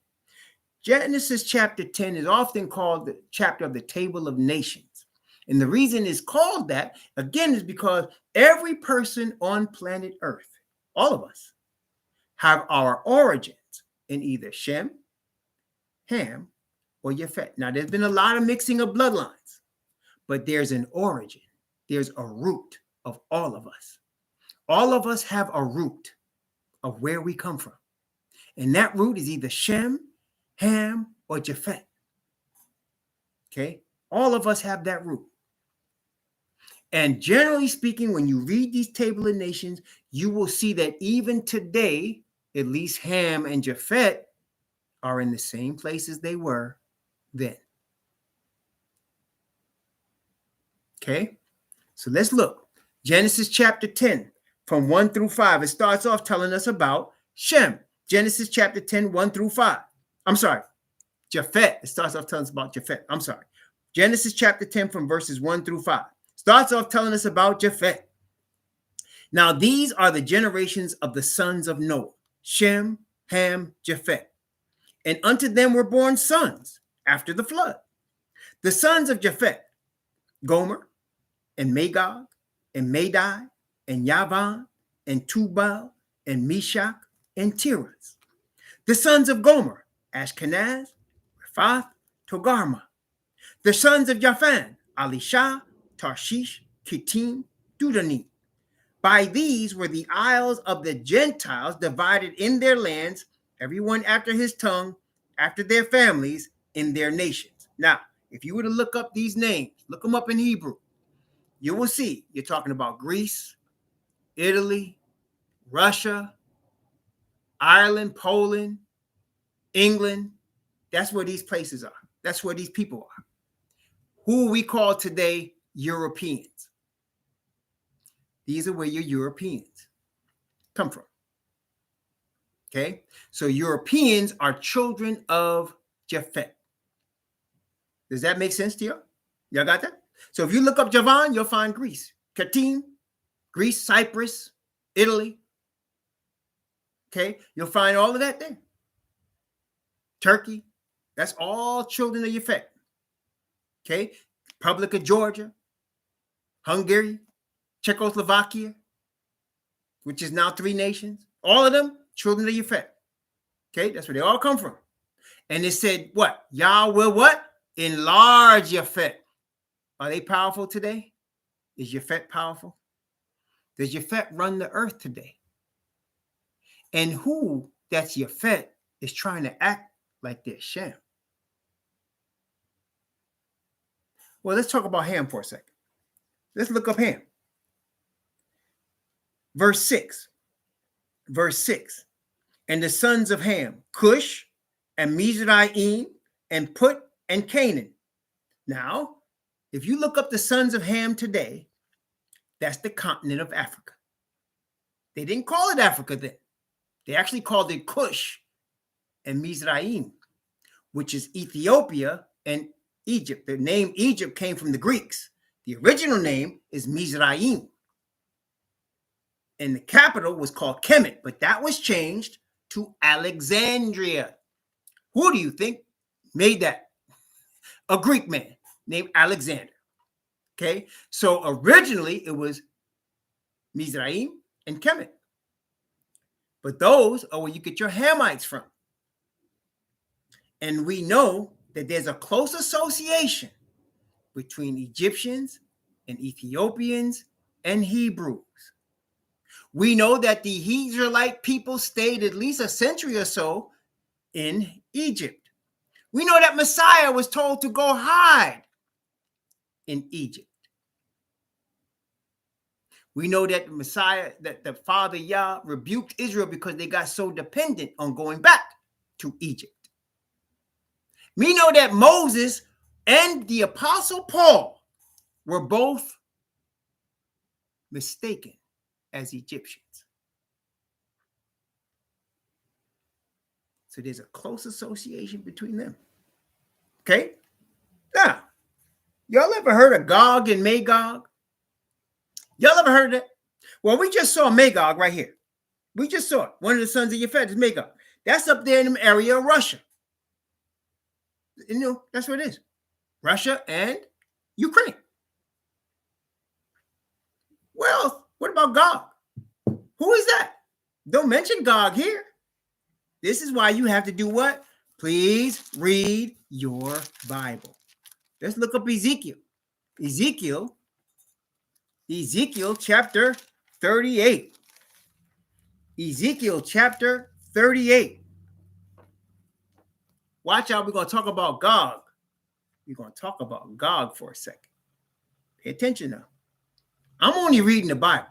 Genesis chapter 10 is often called the chapter of the Table of Nations. And the reason it's called that, again, is because every person on planet Earth, all of us, have our origins in either Shem, Ham, or Japheth. Now, there's been a lot of mixing of bloodlines, but there's an origin. There's a root of all of us. All of us have a root of where we come from. And that root is either Shem, Ham, or Japheth. Okay? All of us have that root. And generally speaking, when you read these Table of Nations, you will see that even today, at least Ham and Japheth are in the same places they were then. Okay? So let's look. Genesis chapter 10, from 1 through 5. It starts off telling us about Shem. Genesis chapter 10, 1 through 5. I'm sorry, Japheth. It starts off telling us about Japheth. I'm sorry. Genesis chapter 10 from verses 1 through 5. Starts off telling us about Japheth. Now these are the generations of the sons of Noah, Shem, Ham, Japheth. And unto them were born sons after the flood. The sons of Japheth, Gomer, and Magog, and Madai, and Yavan, and Tubal, and Meshech, and Tiras. The sons of Gomer, Ashkenaz, Rephath, Togarmah. The sons of Japhan, Elisha, Tarshish, Kittim, Dudanim. By these were the isles of the Gentiles divided in their lands, everyone after his tongue, after their families, in their nations. Now, if you were to look up these names, look them up in Hebrew, you will see you're talking about Greece, Italy, Russia, Ireland, Poland, England. That's where these places are. That's where these people are. Who we call today Europeans. These are where your Europeans come from. Okay? So Europeans are children of Japheth. Does that make sense to you? Y'all got that? So if you look up Javan, you'll find Greece. Kittim, Greece, Cyprus, Italy. Okay? You'll find all of that there. Turkey. That's all children of Japheth. Okay? Republic of Georgia, Hungary, Czechoslovakia, which is now 3 nations. All of them, children of Japheth. Okay? That's where they all come from. And it said what? Yah will what? Enlarge Japheth. Are they powerful today? Is Japheth powerful? Does Japheth run the earth today? And who that's Japheth is trying to act like they're Shem? Well, let's talk about Ham for a second. Let's look up Ham. Verse 6. Verse 6. And the sons of Ham, Cush and Mizraim and Put and Canaan. Now, if you look up the sons of Ham today, that's the continent of Africa. They didn't call it Africa then. They actually called it Cush and Mizraim, which is Ethiopia and Egypt. The name Egypt came from the Greeks. The original name is Mizraim. And the capital was called Kemet, but that was changed to Alexandria. Who do you think made that? A Greek man named Alexander. Okay, so originally it was Mizraim and Kemet. But those are where you get your Hamites from. And we know that there's a close association between Egyptians and Ethiopians and Hebrews. We know that the Israelite people stayed at least a century or so in Egypt. We know that Messiah was told to go hide in Egypt. We know that the Messiah, that the Father Yah rebuked Israel because they got so dependent on going back to Egypt. We know that Moses and the Apostle Paul were both mistaken as Egyptians. So there's a close association between them. Okay? Now, y'all ever heard of Gog and Magog? Y'all ever heard of that? Well, we just saw Magog right here. We just saw it. One of the sons of Yafet is Magog. That's up there in the area of Russia. You know, that's what it is. Russia and Ukraine. Well, what about Gog? Who is that? Don't mention Gog here. This is why you have to do what? Please read your Bible. Let's look up Ezekiel. Ezekiel chapter 38. Ezekiel chapter 38. Watch out, we're going to talk about Gog. We're going to talk about Gog for a second. Pay attention now. I'm only reading the Bible.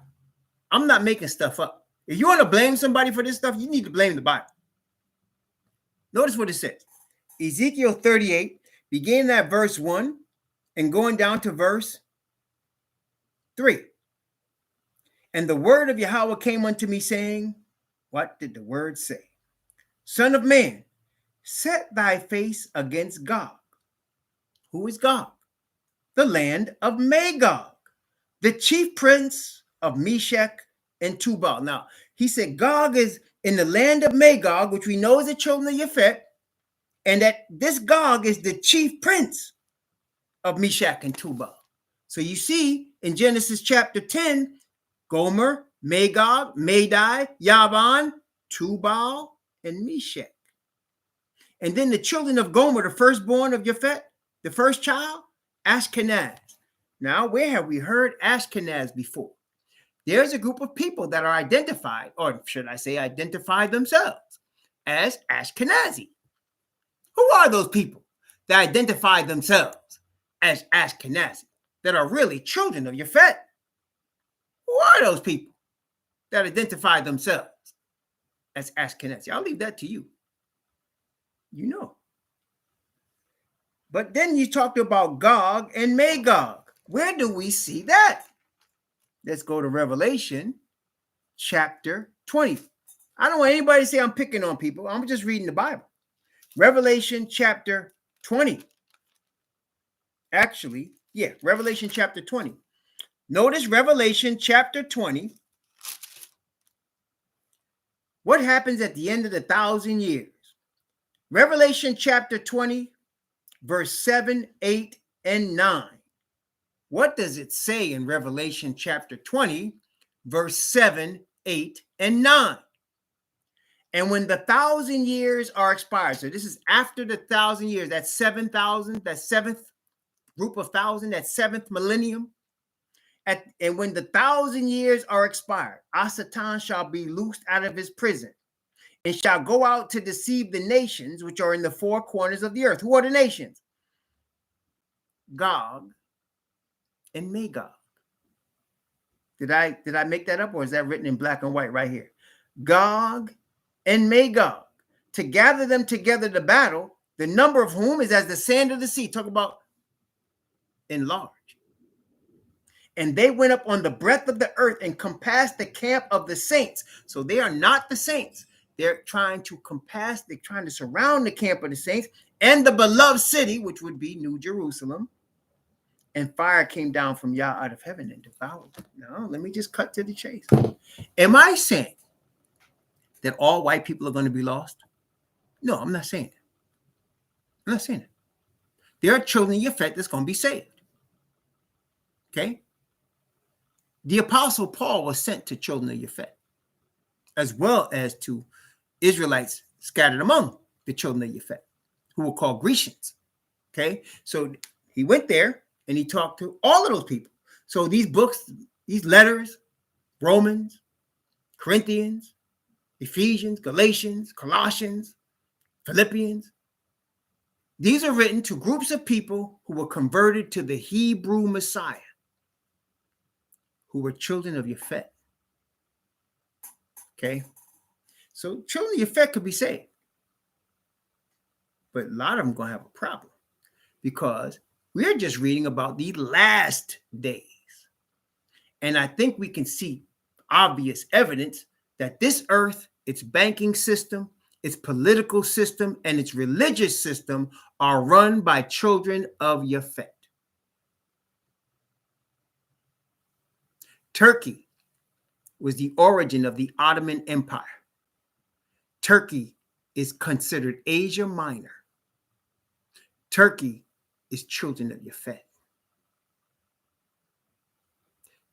I'm not making stuff up. If you want to blame somebody for this stuff, you need to blame the Bible. Notice what it says. Ezekiel 38, beginning at verse 1 and going down to verse 3. And the word of Yahweh came unto me, saying, what did the word say? Son of man, set thy face against Gog. Who is Gog? The land of Magog, the chief prince of Meshech and Tubal. Now, he said Gog is in the land of Magog, which we know is the children of Yafet, and that this Gog is the chief prince of Meshech and Tubal. So you see in Genesis chapter 10, Gomer, Magog, Madai, Yavan, Tubal, and Meshech. And then the children of Gomer, the firstborn of Yafet, the first child, Ashkenaz. Now, where have we heard Ashkenaz before? There's a group of people that are identified, or should I say identify themselves as Ashkenazi. Who are those people that identify themselves as Ashkenazi, that are really children of Yafet? Who are those people that identify themselves as Ashkenazi? I'll leave that to you. You know. But then you talked about Gog and Magog. Where do we see that? Let's go to Revelation chapter 20. I don't want anybody to say I'm picking on people. I'm just reading the Bible. Revelation chapter 20. Actually, yeah, Revelation chapter 20. Notice Revelation chapter 20. What happens at the end of the 1,000 years? Revelation chapter 20, verse 7, 8, and 9. What does it say in Revelation chapter 20, verse 7, 8, and 9? And when the 1,000 years are expired, so this is after the 1,000 years, that's 7,000, that seventh group of 1,000, that seventh millennium. And when the 1,000 years are expired, Satan shall be loosed out of his prison and shall go out to deceive the nations which are in the four corners of the earth. Who are the nations? Gog and Magog. Did I make that up, or is that written in black and white right here? Gog and Magog, to gather them together to battle, the number of whom is as the sand of the sea. Talk about enlarge. And they went up on the breadth of the earth and compassed the camp of the saints. So they are not the saints. They're trying to compass, they're trying to surround the camp of the saints and the beloved city, which would be New Jerusalem. And fire came down from Yah out of heaven and devoured them. Now, let me just cut to the chase. Am I saying that all white people are going to be lost? No, I'm not saying that. I'm not saying that. There are children of Yafet that's going to be saved. Okay? The apostle Paul was sent to children of Yafet, as well as to Israelites scattered among the children of Yafet, who were called Grecians. Okay? So he went there and he talked to all of those people. So these books, these letters, Romans, Corinthians, Ephesians, Galatians, Colossians, Philippians, these are written to groups of people who were converted to the Hebrew Messiah, who were children of Yafet. Okay? So children of Yafet could be saved. But a lot of them are going to have a problem, because we're just reading about the last days. And I think we can see obvious evidence that this earth, its banking system, its political system, and its religious system are run by children of Yafet. Turkey, was the origin of the Ottoman Empire. Turkey is considered Asia Minor. Turkey is children of Japhet.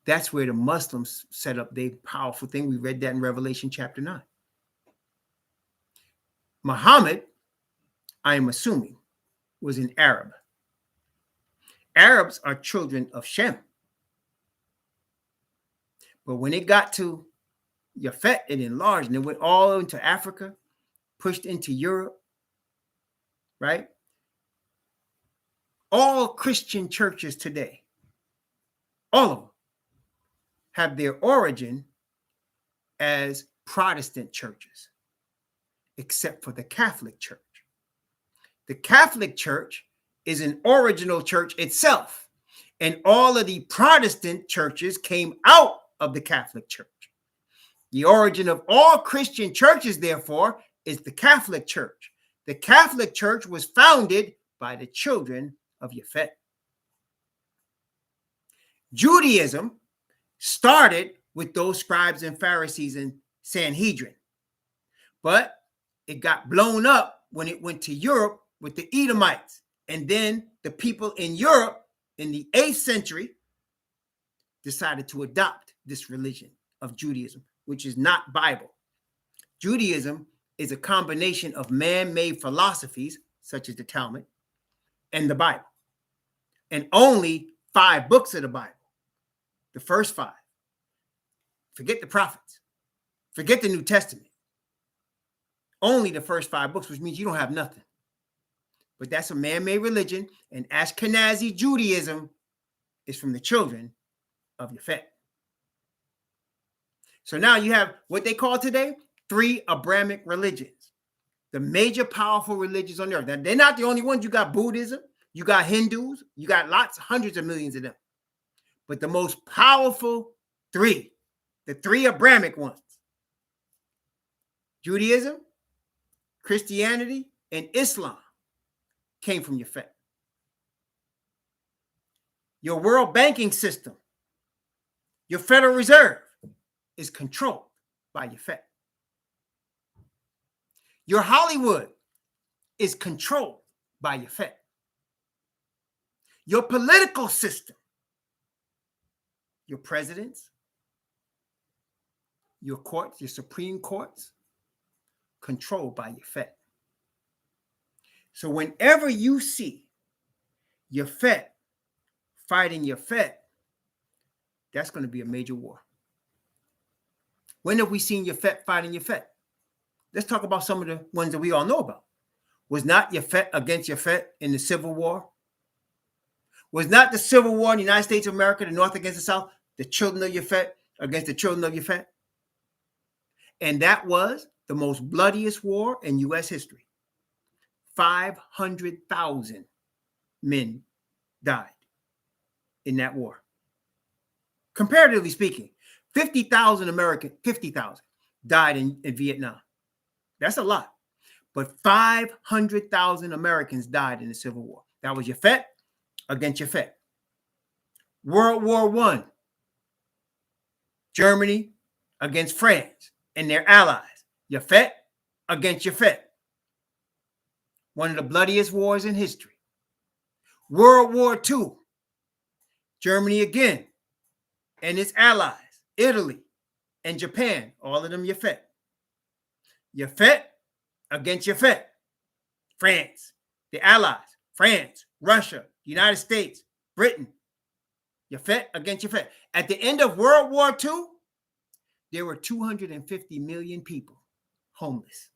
That's where the Muslims set up their powerful thing. We read that in Revelation chapter 9. Muhammad, I am assuming, was an Arab. Arabs are children of Shem. But when it got to Japhet, it enlarged and it went all into Africa, pushed into Europe, right? All Christian churches today, all of them, have their origin as Protestant churches, except for the Catholic Church. The Catholic Church is an original church itself, and all of the Protestant churches came out of the Catholic Church. The origin of all Christian churches, therefore, is the Catholic Church. The Catholic Church was founded by the children of Japhet. Judaism started with those scribes and Pharisees and Sanhedrin, but it got blown up when it went to Europe with the Edomites. And then the people in Europe in the 8th century decided to adopt this religion of Judaism, which is not Bible. Judaism is a combination of man-made philosophies, such as the Talmud, and the Bible. And only 5 books of the Bible, the first 5. Forget the prophets. Forget the New Testament. Only the first 5 books, which means you don't have nothing. But that's a man-made religion, and Ashkenazi Judaism is from the children of Japhet. So now you have what they call today 3 Abrahamic religions, the major powerful religions on the earth. Now, they're not the only ones. You got Buddhism, you got Hindus, you got hundreds of millions of them. But the most powerful 3, the 3 Abrahamic ones, Judaism, Christianity, and Islam, came from Japhet. Your world banking system, your Federal Reserve, is controlled by Japhet. Your Hollywood is controlled by Japhet. Your political system, your presidents, your courts, your Supreme Courts, controlled by Japhet. So whenever you see Japhet fighting Japhet, that's going to be a major war. When have we seen Japhet fighting Japhet? Let's talk about some of the ones that we all know about. Was not Japhet against Japhet in the Civil War? Was not the Civil War in the United States of America, the North against the South, the children of Japhet against the children of Japhet? And that was the most bloodiest war in U.S. history. 500,000 men died in that war. Comparatively speaking, 50,000 died in Vietnam. That's a lot. But 500,000 Americans died in the Civil War. That was Japhet against Japhet. World War I, Germany against France and their allies. Japhet against Japhet. One of the bloodiest wars in history. World War II, Germany again and its allies, Italy and Japan, all of them Japhet. Japhet against Japhet. France, the allies, France, Russia, United States, Britain. Japhet against Japhet. At the end of World War II, there were 250 million people homeless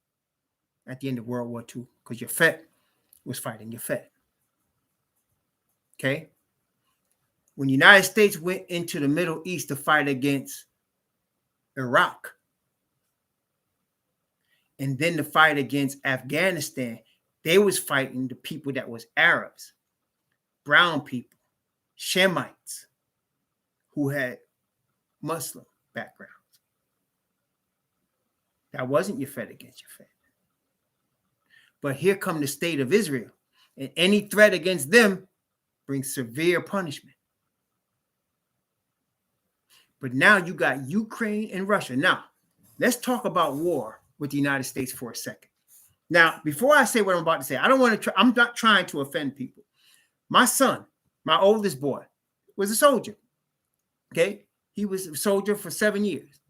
at the end of World War II because Japhet was fighting Japhet. Okay? When the United States went into the Middle East to fight against Iraq and then to fight against Afghanistan, they was fighting the people that was Arabs, brown people, Shemites, who had Muslim backgrounds. That wasn't Japhet against Japhet. But here come the state of Israel, and any threat against them brings severe punishment. But now you got Ukraine and Russia. Now, let's talk about war with the United States for a second. Now, before I say what I'm about to say, I don't want to I'm not trying to offend people. My son, my oldest boy, was a soldier. Okay? He was a soldier for 7 years.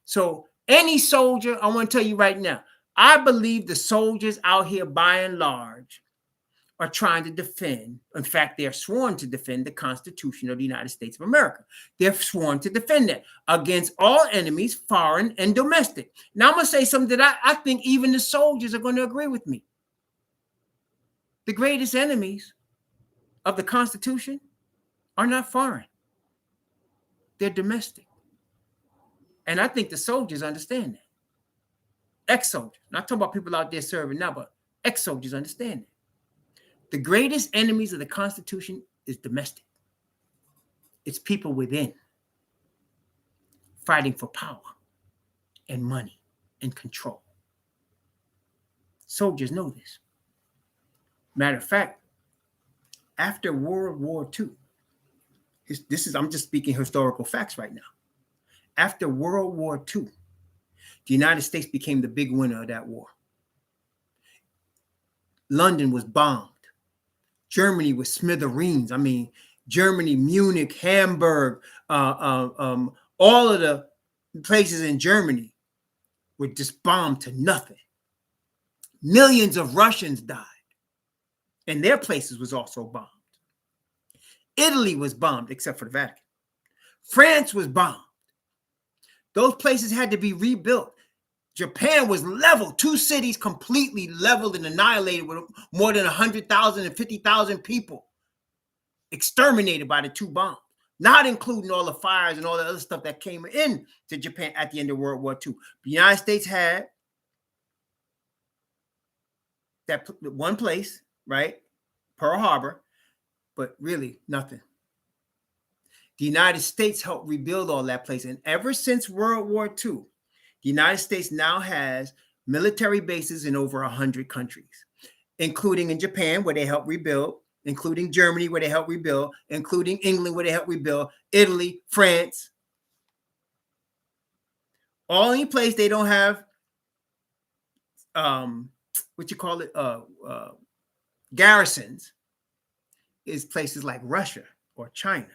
So any soldier, I want to tell you right now, I believe the soldiers out here by and large are trying to defend. In fact, they're sworn to defend the Constitution of the United States of America. They're sworn to defend that against all enemies, foreign and domestic. Now, I'm going to say something that I think even the soldiers are going to agree with me. The greatest enemies of the Constitution are not foreign. They're domestic. And I think the soldiers understand that. Ex-soldiers. Not talking about people out there serving now, but ex-soldiers understand that. The greatest enemies of the Constitution is domestic. It's people within fighting for power and money and control. Soldiers know this. Matter of fact, after World War II, I'm just speaking historical facts right now. After World War II, the United States became the big winner of that war. London was bombed. Germany was smithereens. I mean, Germany, Munich, Hamburg, all of the places in Germany were just bombed to nothing. Millions of Russians died, and their places was also bombed. Italy was bombed, except for the Vatican. France was bombed. Those places had to be rebuilt. Japan was leveled. 2 cities completely leveled and annihilated with more than 100,000 and 50,000 people exterminated by the 2 bombs, not including all the fires and all the other stuff that came in to Japan at the end of World War II. The United States had that one place, right? Pearl Harbor, but really nothing. The United States helped rebuild all that place. And ever since World War II, the United States now has military bases in over 100 countries, including in Japan, where they help rebuild, including Germany, where they help rebuild, including England, where they help rebuild, Italy, France. Only place they don't have, garrisons is places like Russia or China.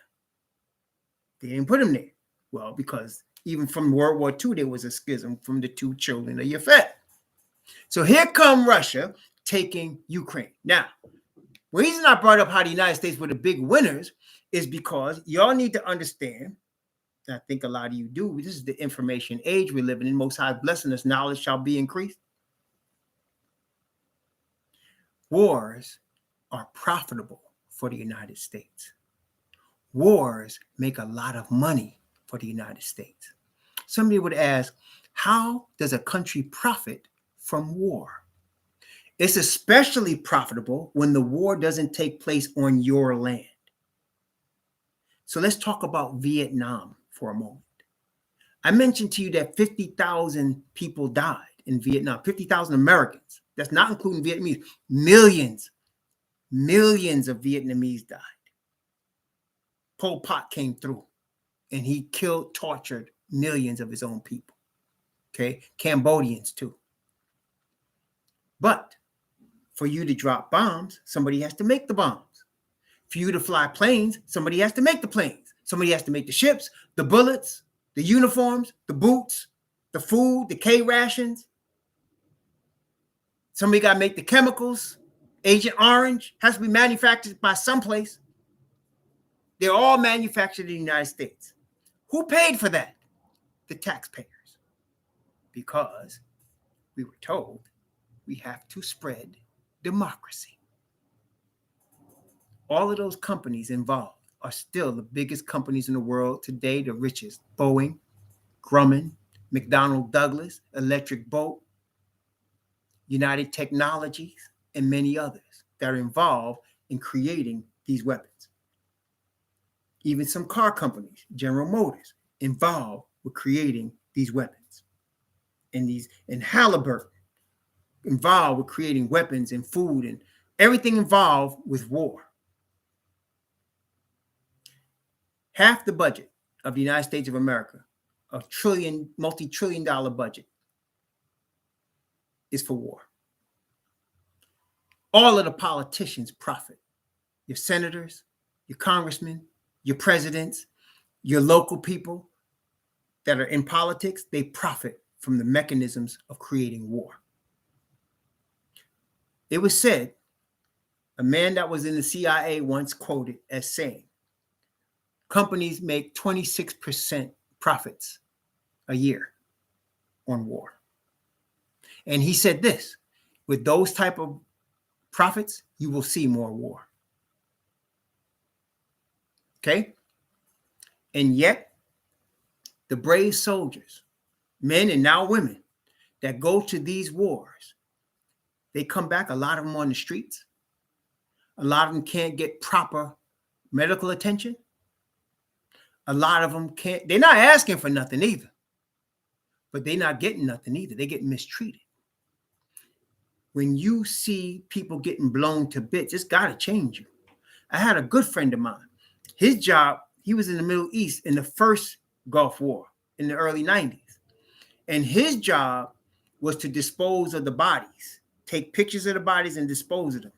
They didn't put them there. Well, because even from World War II, there was a schism from the 2 children of Yafet. So here come Russia taking Ukraine. Now, the reason I brought up how the United States were the big winners is because y'all need to understand, and I think a lot of you do, this is the information age we're living in. Most High blessing us, knowledge shall be increased. Wars are profitable for the United States. Wars make a lot of money for the United States. Somebody would ask, how does a country profit from war? It's especially profitable when the war doesn't take place on your land. So let's talk about Vietnam for a moment. I mentioned to you that 50,000 people died in Vietnam, 50,000 Americans. That's not including Vietnamese. Millions of Vietnamese died. Pol Pot came through and he killed, tortured millions of his own people. Okay, Cambodians too. But for you to drop bombs, somebody has to make the bombs. For you to fly planes, somebody has to make the planes. Somebody has to make the ships, the bullets, the uniforms, the boots, the food, the K rations. Somebody got to make the chemicals. Agent Orange has to be manufactured by someplace. They're all manufactured in the United States. Who paid for that? The taxpayers. Because we were told we have to spread democracy. All of those companies involved are still the biggest companies in the world today, the richest. Boeing, Grumman, McDonnell Douglas, Electric Boat, United Technologies, and many others that are involved in creating these weapons. Even some car companies, General Motors, involved with creating these weapons. And Halliburton, involved with creating weapons and food and everything involved with war. Half the budget of the United States of America, a multi-trillion dollar budget, is for war. All of the politicians profit. Your senators, your congressmen, your presidents, your local people that are in politics, they profit from the mechanisms of creating war. It was said, a man that was in the CIA once quoted as saying, companies make 26% profits a year on war. And he said this, with those type of profits, you will see more war. Okay? And yet, the brave soldiers, men and now women, that go to these wars, they come back, a lot of them on the streets. A lot of them can't get proper medical attention. A lot of them can't, they're not asking for nothing either, but they're not getting nothing either. They get mistreated. When you see people getting blown to bits, it's got to change you. I had a good friend of mine. His job, he was in the Middle East in the first Gulf War in the early 90s. And his job was to dispose of the bodies, take pictures of the bodies and dispose of them.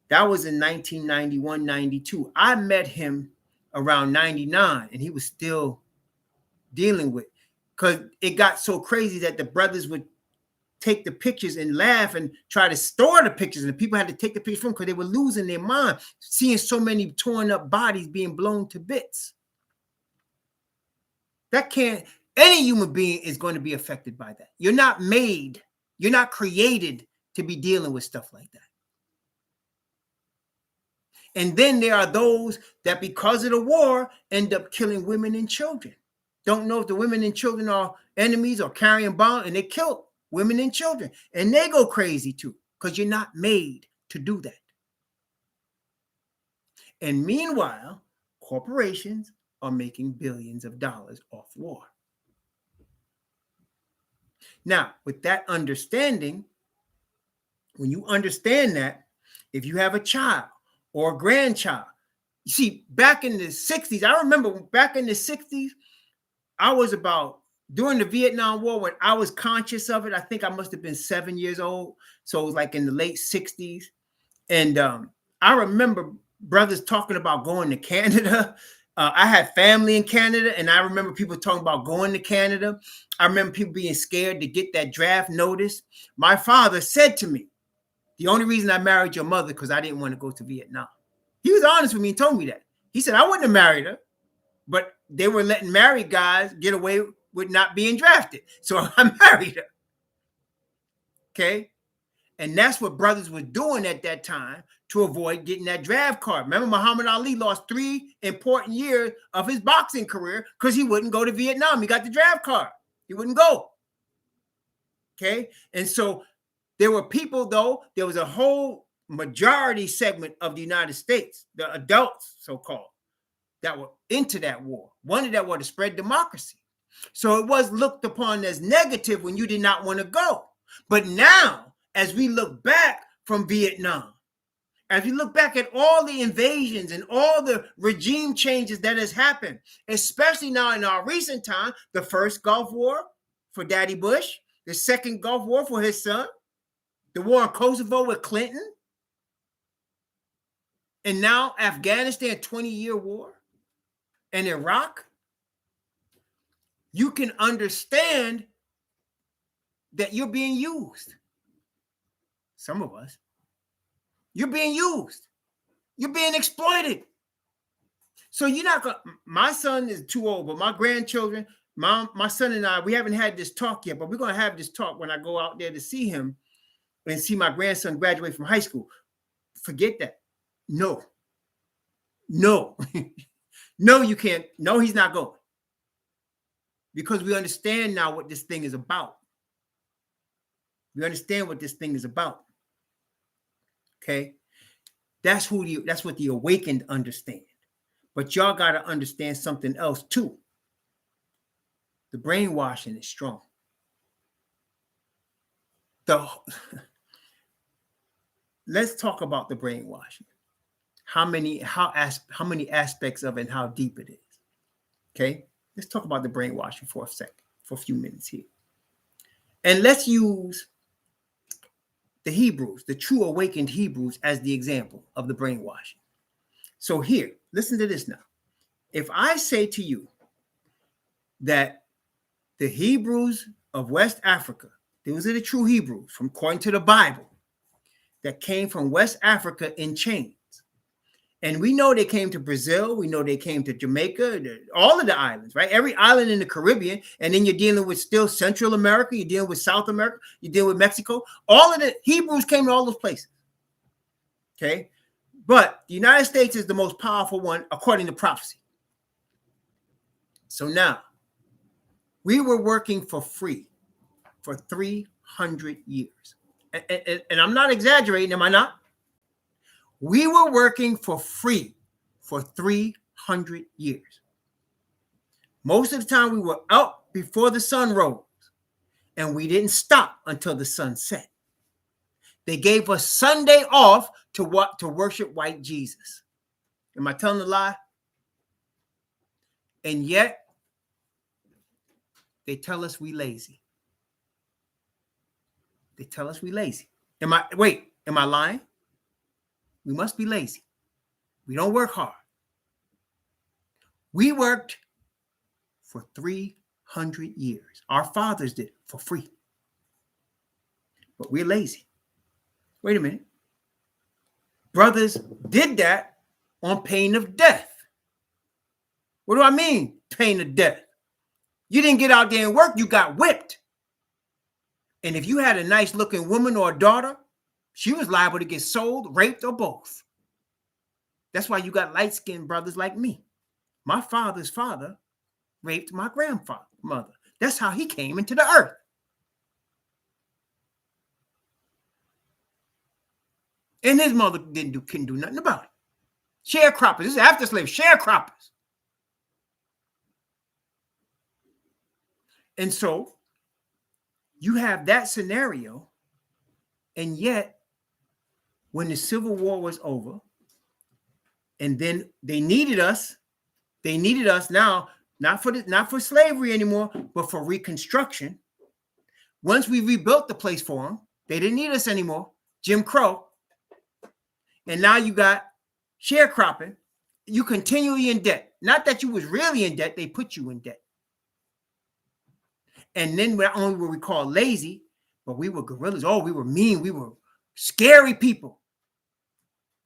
That was in 1991, 92. I met him around 99, and he was still dealing with, because it got so crazy that the brothers would take the pictures and laugh and try to store the pictures, and the people had to take the pictures from because they were losing their mind, seeing so many torn up bodies being blown to bits. That can't, any human being is going to be affected by that. You're not made, you're not created to be dealing with stuff like that. And then there are those that, because of the war, end up killing women and children. Don't know if the women and children are enemies or carrying bombs, and they kill women and children. And they go crazy too, because you're not made to do that. And meanwhile, corporations are making billions of dollars off war. Now, with that understanding, when you understand that, if you have a child or a grandchild, you see, back in the 60s, I remember back in the 60s, I was about, during the Vietnam War, when I was conscious of it, I think I must have been 7 years old. So it was like in the late 60s. And I remember brothers talking about going to Canada. I had family in Canada, and I remember people talking about going to Canada. I remember people being scared to get that draft notice. My father said to me, the only reason I married your mother because I didn't want to go to Vietnam. He was honest with me and told me that. He said, I wouldn't have married her, but they were letting married guys get away with not being drafted. So I married her. Okay? And that's what brothers were doing at that time to avoid getting that draft card. Remember, Muhammad Ali lost 3 important years of his boxing career because he wouldn't go to Vietnam. He got the draft card. He wouldn't go. Okay? And so there were people, though, there was a whole majority segment of the United States, the adults, so-called, that were into that war, wanted that war to spread democracy. So it was looked upon as negative when you did not want to go. But now, as we look back from Vietnam, as we look back at all the invasions and all the regime changes that has happened, especially now in our recent time, the first Gulf War for Daddy Bush, the second Gulf War for his son, the war in Kosovo with Clinton, and now Afghanistan, 20-year war, and Iraq, you can understand that you're being used. Some of us. You're being used. You're being exploited. So you're not going to, my son is too old, but my grandchildren, my son and I, we haven't had this talk yet, but we're going to have this talk when I go out there to see him and see my grandson graduate from high school. Forget that. No, no, you can't. No, he's not going. Because we understand now what this thing is about. We understand what this thing is about. Okay? That's what the awakened understand. But y'all got to understand something else too. The brainwashing is strong. Let's talk about the brainwashing. How many aspects of it and how deep it is. Okay, let's talk about the brainwashing for a second, for a few minutes here. And let's use the Hebrews, the true awakened Hebrews, as the example of the brainwashing. So here, listen to this now. If I say to you that the Hebrews of West Africa, those are the true Hebrews, from according to the Bible, that came from West Africa in chains. And we know they came to Brazil. We know they came to Jamaica, all of the islands, right? Every island in the Caribbean. And then you're dealing with still Central America. You're dealing with South America. You're dealing with Mexico. All of the Hebrews came to all those places. Okay. But the United States is the most powerful one, according to prophecy. So now, we were working for free for 300 years. And I'm not exaggerating, am I not? We were working for free for 300 years. Most of the time we were up before the sun rose, and we didn't stop until the sun set. They gave us Sunday off to worship white Jesus. Am I telling a lie? And yet, they tell us we lazy. They tell us we lazy. Am I lying? We must be lazy. We don't work hard. We worked for 300 years. Our fathers did for free. But we're lazy. Wait a minute. Brothers did that on pain of death. What do I mean, pain of death? You didn't get out there and work, you got whipped. And if you had a nice looking woman or a daughter, she was liable to get sold, raped, or both. That's why you got light-skinned brothers like me. My father's father raped my grandfather's mother. That's how he came into the earth. And his mother couldn't do nothing about it. Sharecroppers. This is after slaves. Sharecroppers. And so you have that scenario, and yet when the Civil War was over, and then they needed us now, not for slavery anymore, but for reconstruction. Once we rebuilt the place for them, they didn't need us anymore. Jim Crow. And now you got sharecropping. You continually in debt. Not that you was really in debt, they put you in debt. And then not only were we called lazy, but we were guerrillas. Oh, we were mean. We were scary people.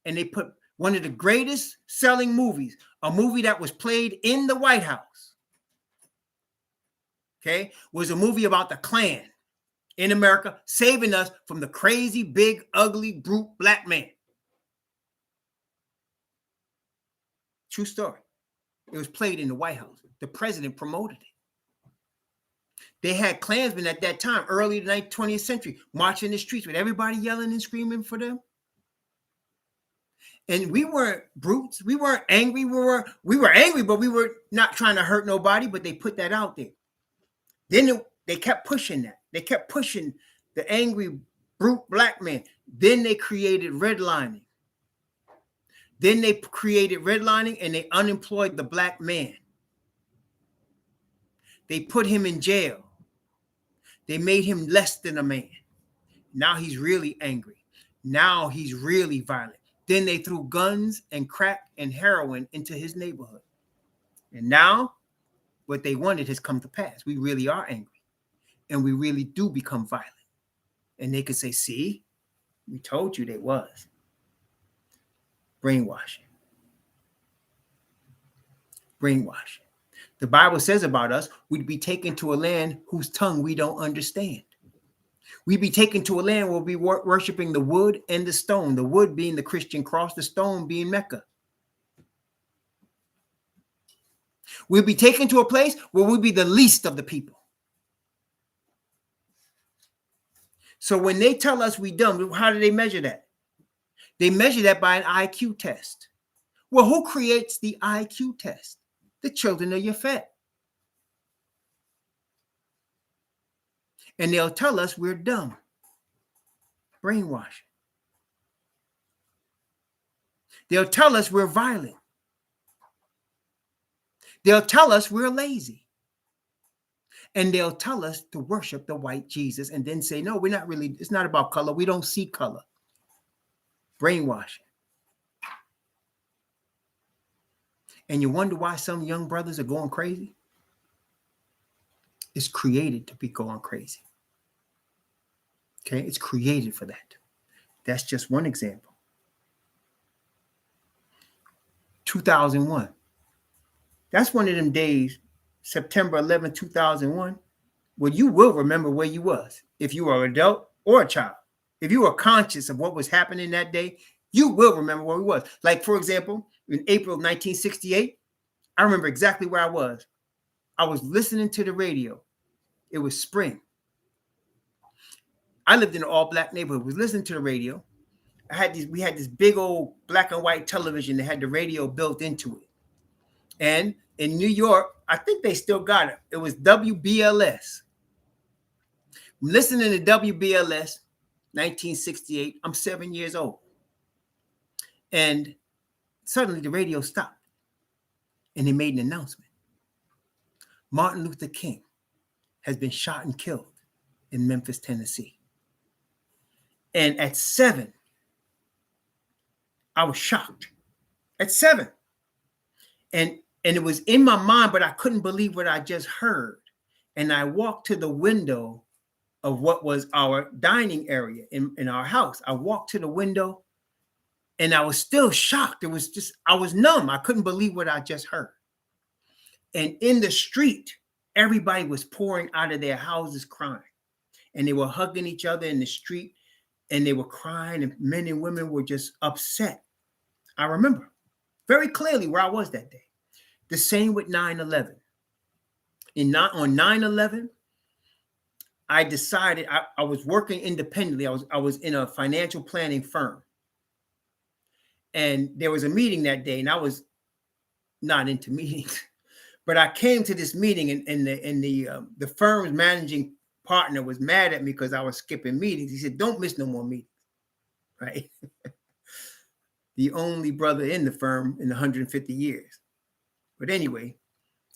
And they put one of the greatest selling movies, a movie that was played in the White House, okay, was a movie about the Klan in America, saving us from the crazy, big, ugly, brute black man. True story. It was played in the White House. The president promoted it. They had Klansmen at that time, early in the 20th century, marching the streets with everybody yelling and screaming for them. And we weren't brutes. We weren't angry. We were angry, but we were not trying to hurt nobody, but they put that out there. Then they kept pushing that. They kept pushing the angry, brute black man. Then they created redlining. And they unemployed the black man. They put him in jail. They made him less than a man. Now he's really angry. Now he's really violent. Then they threw guns and crack and heroin into his neighborhood. And now what they wanted has come to pass. We really are angry. And we really do become violent. And they could say, see, we told you they was. Brainwashing. Brainwashing. The Bible says about us, we'd be taken to a land whose tongue we don't understand. We'd be taken to a land where we'll be worshiping the wood and the stone, the wood being the Christian cross, the stone being Mecca. We'll be taken to a place where we'll be the least of the people. So when they tell us we dumb, how do they measure that? They measure that by an IQ test. Well, who creates the IQ test? The children of your fed. And they'll tell us we're dumb. Brainwashing. They'll tell us we're violent. They'll tell us we're lazy. And they'll tell us to worship the white Jesus and then say, no, we're not really, it's not about color. We don't see color. Brainwashing. And you wonder why some young brothers are going crazy? It's created to be going crazy. Okay, it's created for that. That's just one example. 2001. That's one of them days, September 11, 2001, where you will remember where you was. If you were an adult or a child, if you were conscious of what was happening that day, you will remember where we was. Like, for example, in April of 1968, I remember exactly where I was. I was listening to the radio. It was spring. I lived in an all-black neighborhood. I was listening to the radio. We had this big old black and white television that had the radio built into it. And in New York, I think they still got it. It was WBLS. I'm listening to WBLS, 1968. I'm 7 years old. And suddenly the radio stopped. And they made an announcement. Martin Luther King has been shot and killed in Memphis, Tennessee. And at 7, I was shocked. At 7. And it was in my mind, but I couldn't believe what I just heard. And I walked to the window of what was our dining area in our house. I walked to the window and I was still shocked. It was just, I was numb. I couldn't believe what I just heard. And in the street, everybody was pouring out of their houses crying. And they were hugging each other in the street and they were crying, and men and women were just upset. I remember very clearly where I was that day. The same with 9/11. On 9/11, I decided I was working independently. I was in a financial planning firm. And there was a meeting that day, and I was not into meetings. But I came to this meeting, and the firm's managing partner was mad at me because I was skipping meetings. He said, "Don't miss no more meetings." Right? The only brother in the firm in 150 years. But anyway,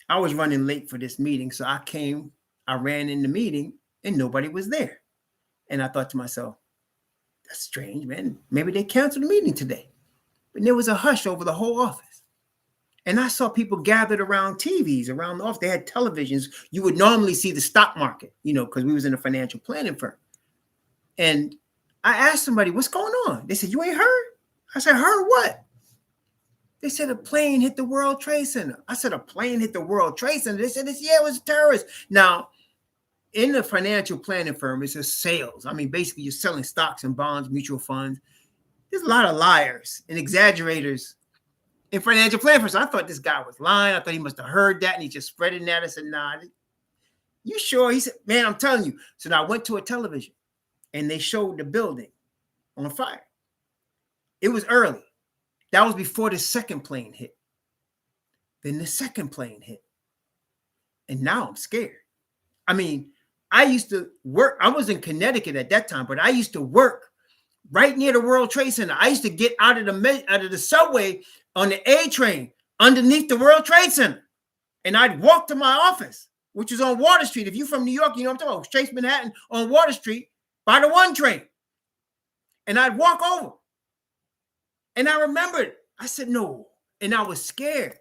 I was running late for this meeting. So I ran in the meeting and nobody was there. And I thought to myself, that's strange, man. Maybe they canceled the meeting today. But there was a hush over the whole office. And I saw people gathered around TVs around the office. They had televisions. You would normally see the stock market, because we was in a financial planning firm. And I asked somebody, what's going on? They said, you ain't heard? I said, heard what? They said a plane hit the World Trade Center. I said, a plane hit the World Trade Center. They said, yeah, it was terrorists. Now, in the financial planning firm, it's a sales. I mean, basically, you're selling stocks and bonds, mutual funds. There's a lot of liars and exaggerators in financial planning firms. I thought this guy was lying. I thought he must have heard that, and he just spreading that. I said, nah, you sure? He said, man, I'm telling you. So now I went to a television, and they showed the building on fire. It was early. That was before the second plane hit. Then the second plane hit. And now I'm scared. I mean, I used to work. I was in Connecticut at that time, but I used to work right near the World Trade Center. I used to get out of the subway on the A train underneath the World Trade Center. And I'd walk to my office, which is on Water Street. If you're from New York, you know what I'm talking about. Chase Manhattan on Water Street by the 1 train. And I'd walk over. And I remembered, I said, no. And I was scared.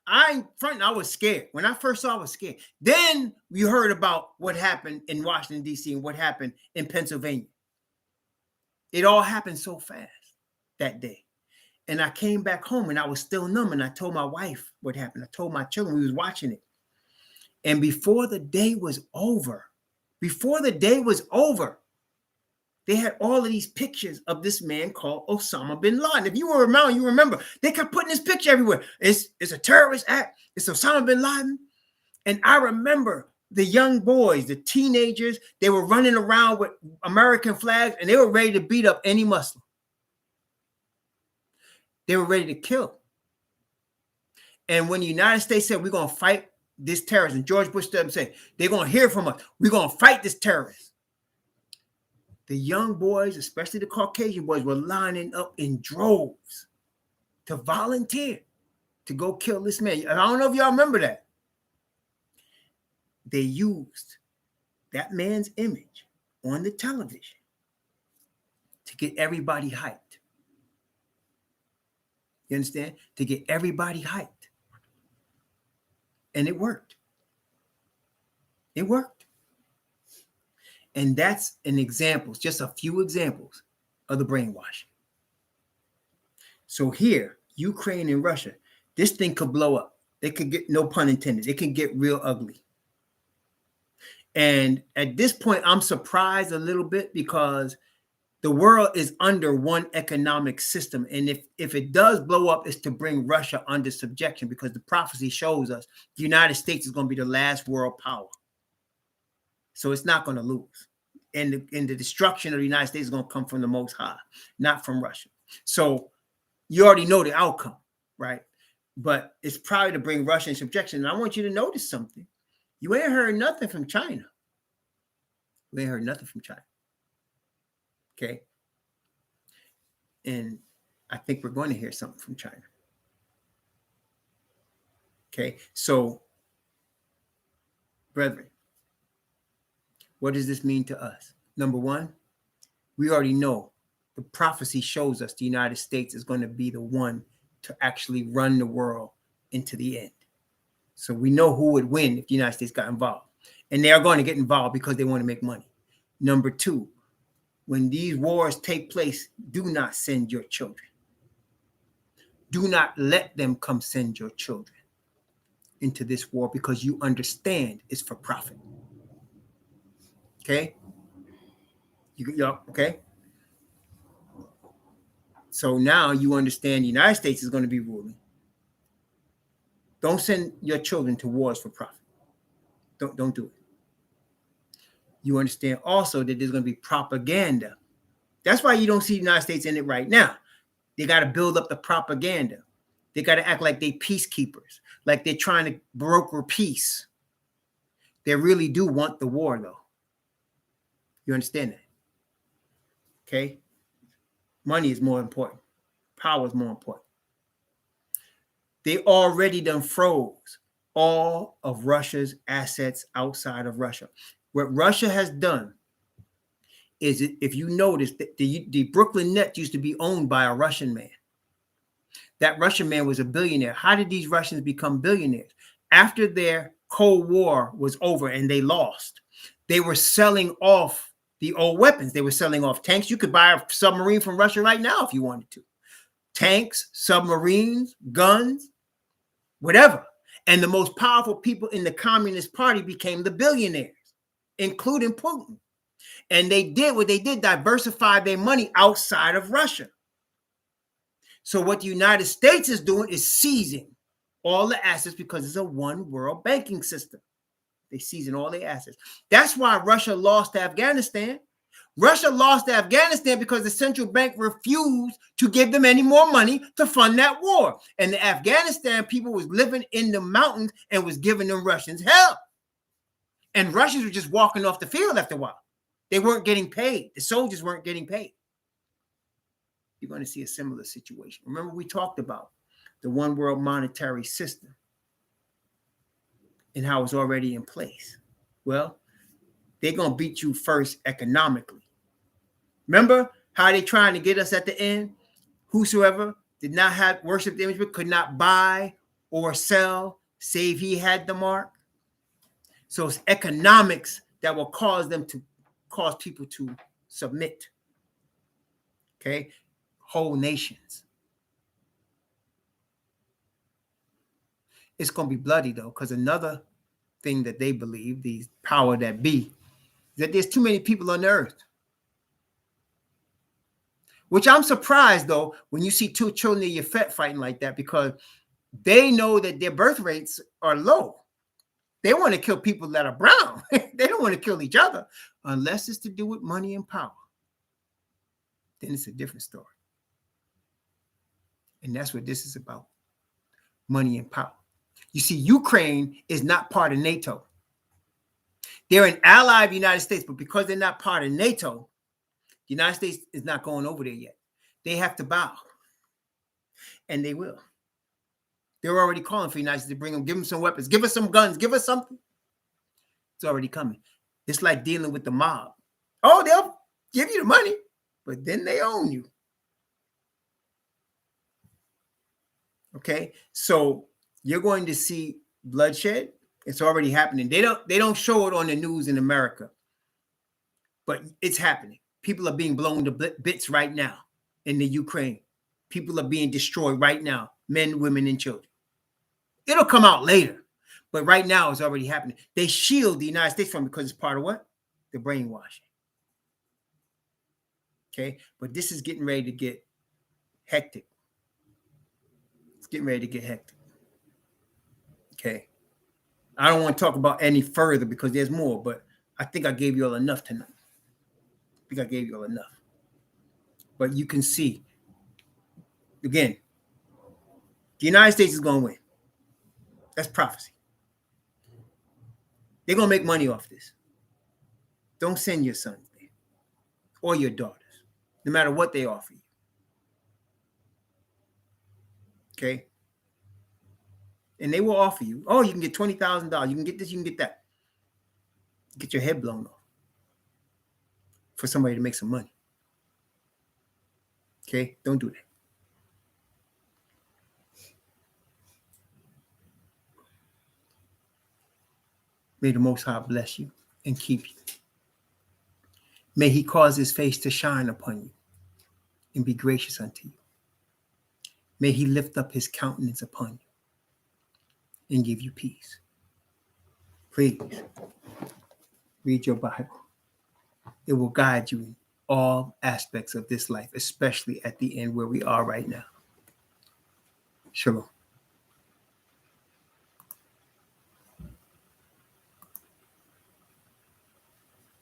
I was scared. When I first saw it, I was scared. Then we heard about what happened in Washington, D.C. and what happened in Pennsylvania. It all happened so fast that day. And I came back home and I was still numb. And I told my wife what happened. I told my children, we was watching it. And before the day was over, they had all of these pictures of this man called Osama bin Laden. If you were around, you remember. They kept putting this picture everywhere. It's a terrorist act. It's Osama bin Laden. And I remember the young boys, the teenagers, they were running around with American flags and they were ready to beat up any Muslim. They were ready to kill. And when the United States said, we're going to fight this terrorist, and George Bush said, they're going to hear from us. We're going to fight this terrorist. The young boys, especially the Caucasian boys, were lining up in droves to volunteer. to go kill this man. I don't know if y'all remember that. They used that man's image on the television to get everybody hyped. You understand? To get everybody hyped. And it worked. It worked. And that's an example, just a few examples of the brainwashing. So here, Ukraine and Russia, this thing could blow up. It could get, no pun intended, it can get real ugly. And at this point, I'm surprised a little bit because the world is under one economic system. And if it does blow up, it's to bring Russia under subjection, because the prophecy shows us the United States is going to be the last world power. So it's not going to lose. And the destruction of the United States is going to come from the Most High, not from Russia. So you already know the outcome, right? But it's probably to bring Russia in subjection. And I want you to notice something. You ain't heard nothing from China. You ain't heard nothing from China. Okay. And I think we're going to hear something from China. Okay. So, brethren, what does this mean to us? Number one, we already know the prophecy shows us the United States is going to be the one to actually run the world into the end. So we know who would win if the United States got involved. And they are going to get involved because they want to make money. Number two, when these wars take place, do not send your children. Do not let them come send your children into this war, because you understand it's for profit. Okay? Okay? So now you understand the United States is going to be ruling. Don't send your children to wars for profit. Don't do it. You understand also that there's going to be propaganda. That's why you don't see the United States in it right now. They got to build up the propaganda. They got to act like they peacekeepers, like they're trying to broker peace. They really do want the war, though. You understand that? Okay? Money is more important. Power is more important. They already done froze all of Russia's assets outside of Russia. What Russia has done is, if you notice, that the Brooklyn Nets used to be owned by a Russian man. That Russian man was a billionaire. How did these Russians become billionaires? After their Cold War was over and they lost, they were selling off the old weapons. They were selling off tanks. You could buy a submarine from Russia right now if you wanted to. Tanks, submarines, guns, whatever. And the most powerful people in the Communist Party became the billionaires, including Putin. And they did what they did, diversify their money outside of Russia. So what the United States is doing is seizing all the assets, because it's a one world banking system. They seizing all their assets. That's why Russia lost to Afghanistan. Russia lost to Afghanistan because the central bank refused to give them any more money to fund that war. And the Afghanistan people was living in the mountains and was giving them Russians help. And Russians were just walking off the field after a while. They weren't getting paid. The soldiers weren't getting paid. You're going to see a similar situation. Remember, we talked about the one world monetary system and how it's already in place. Well, they're going to beat you first economically. Remember how they trying to get us at the end? Whosoever did not have worship the image but could not buy or sell, save he had the mark. So it's economics that will cause people to submit. Okay? Whole nations. It's going to be bloody, though, because another thing that they believe, these power that be, is that there's too many people on the earth. Which I'm surprised, though, when you see two children of your Yefet fighting like that, because they know that their birth rates are low. They want to kill people that are brown. They don't want to kill each other unless it's to do with money and power. Then it's a different story. And that's what this is about. Money and power. You see, Ukraine is not part of NATO. They're an ally of the United States, but because they're not part of NATO, the United States is not going over there yet. They have to bow. And they will. They're already calling for the United States to bring them, give them some weapons, give us some guns, give us something. It's already coming. It's like dealing with the mob. Oh, they'll give you the money, but then they own you. Okay, so you're going to see bloodshed. It's already happening. They don't show it on the news in America, but it's happening. People are being blown to bits right now in the Ukraine. People are being destroyed right now, men, women, and children. It'll come out later, but right now it's already happening. They shield the United States from it because it's part of what? The brainwashing. Okay, but this is getting ready to get hectic. It's getting ready to get hectic. Okay, I don't want to talk about any further because there's more, but I think I gave you all enough tonight. But you can see, again, the United States is going to win. That's prophecy. They're going to make money off this. Don't send your sons there or your daughters, no matter what they offer you. Okay? And they will offer you, oh, you can get $20,000. You can get this, you can get that. Get your head blown off for somebody to make some money. Okay? Don't do that. May the Most High bless you and keep you. May he cause his face to shine upon you and be gracious unto you. May he lift up his countenance upon you and give you peace. Please read your Bible. It will guide you in all aspects of this life, especially at the end where we are right now. Shalom.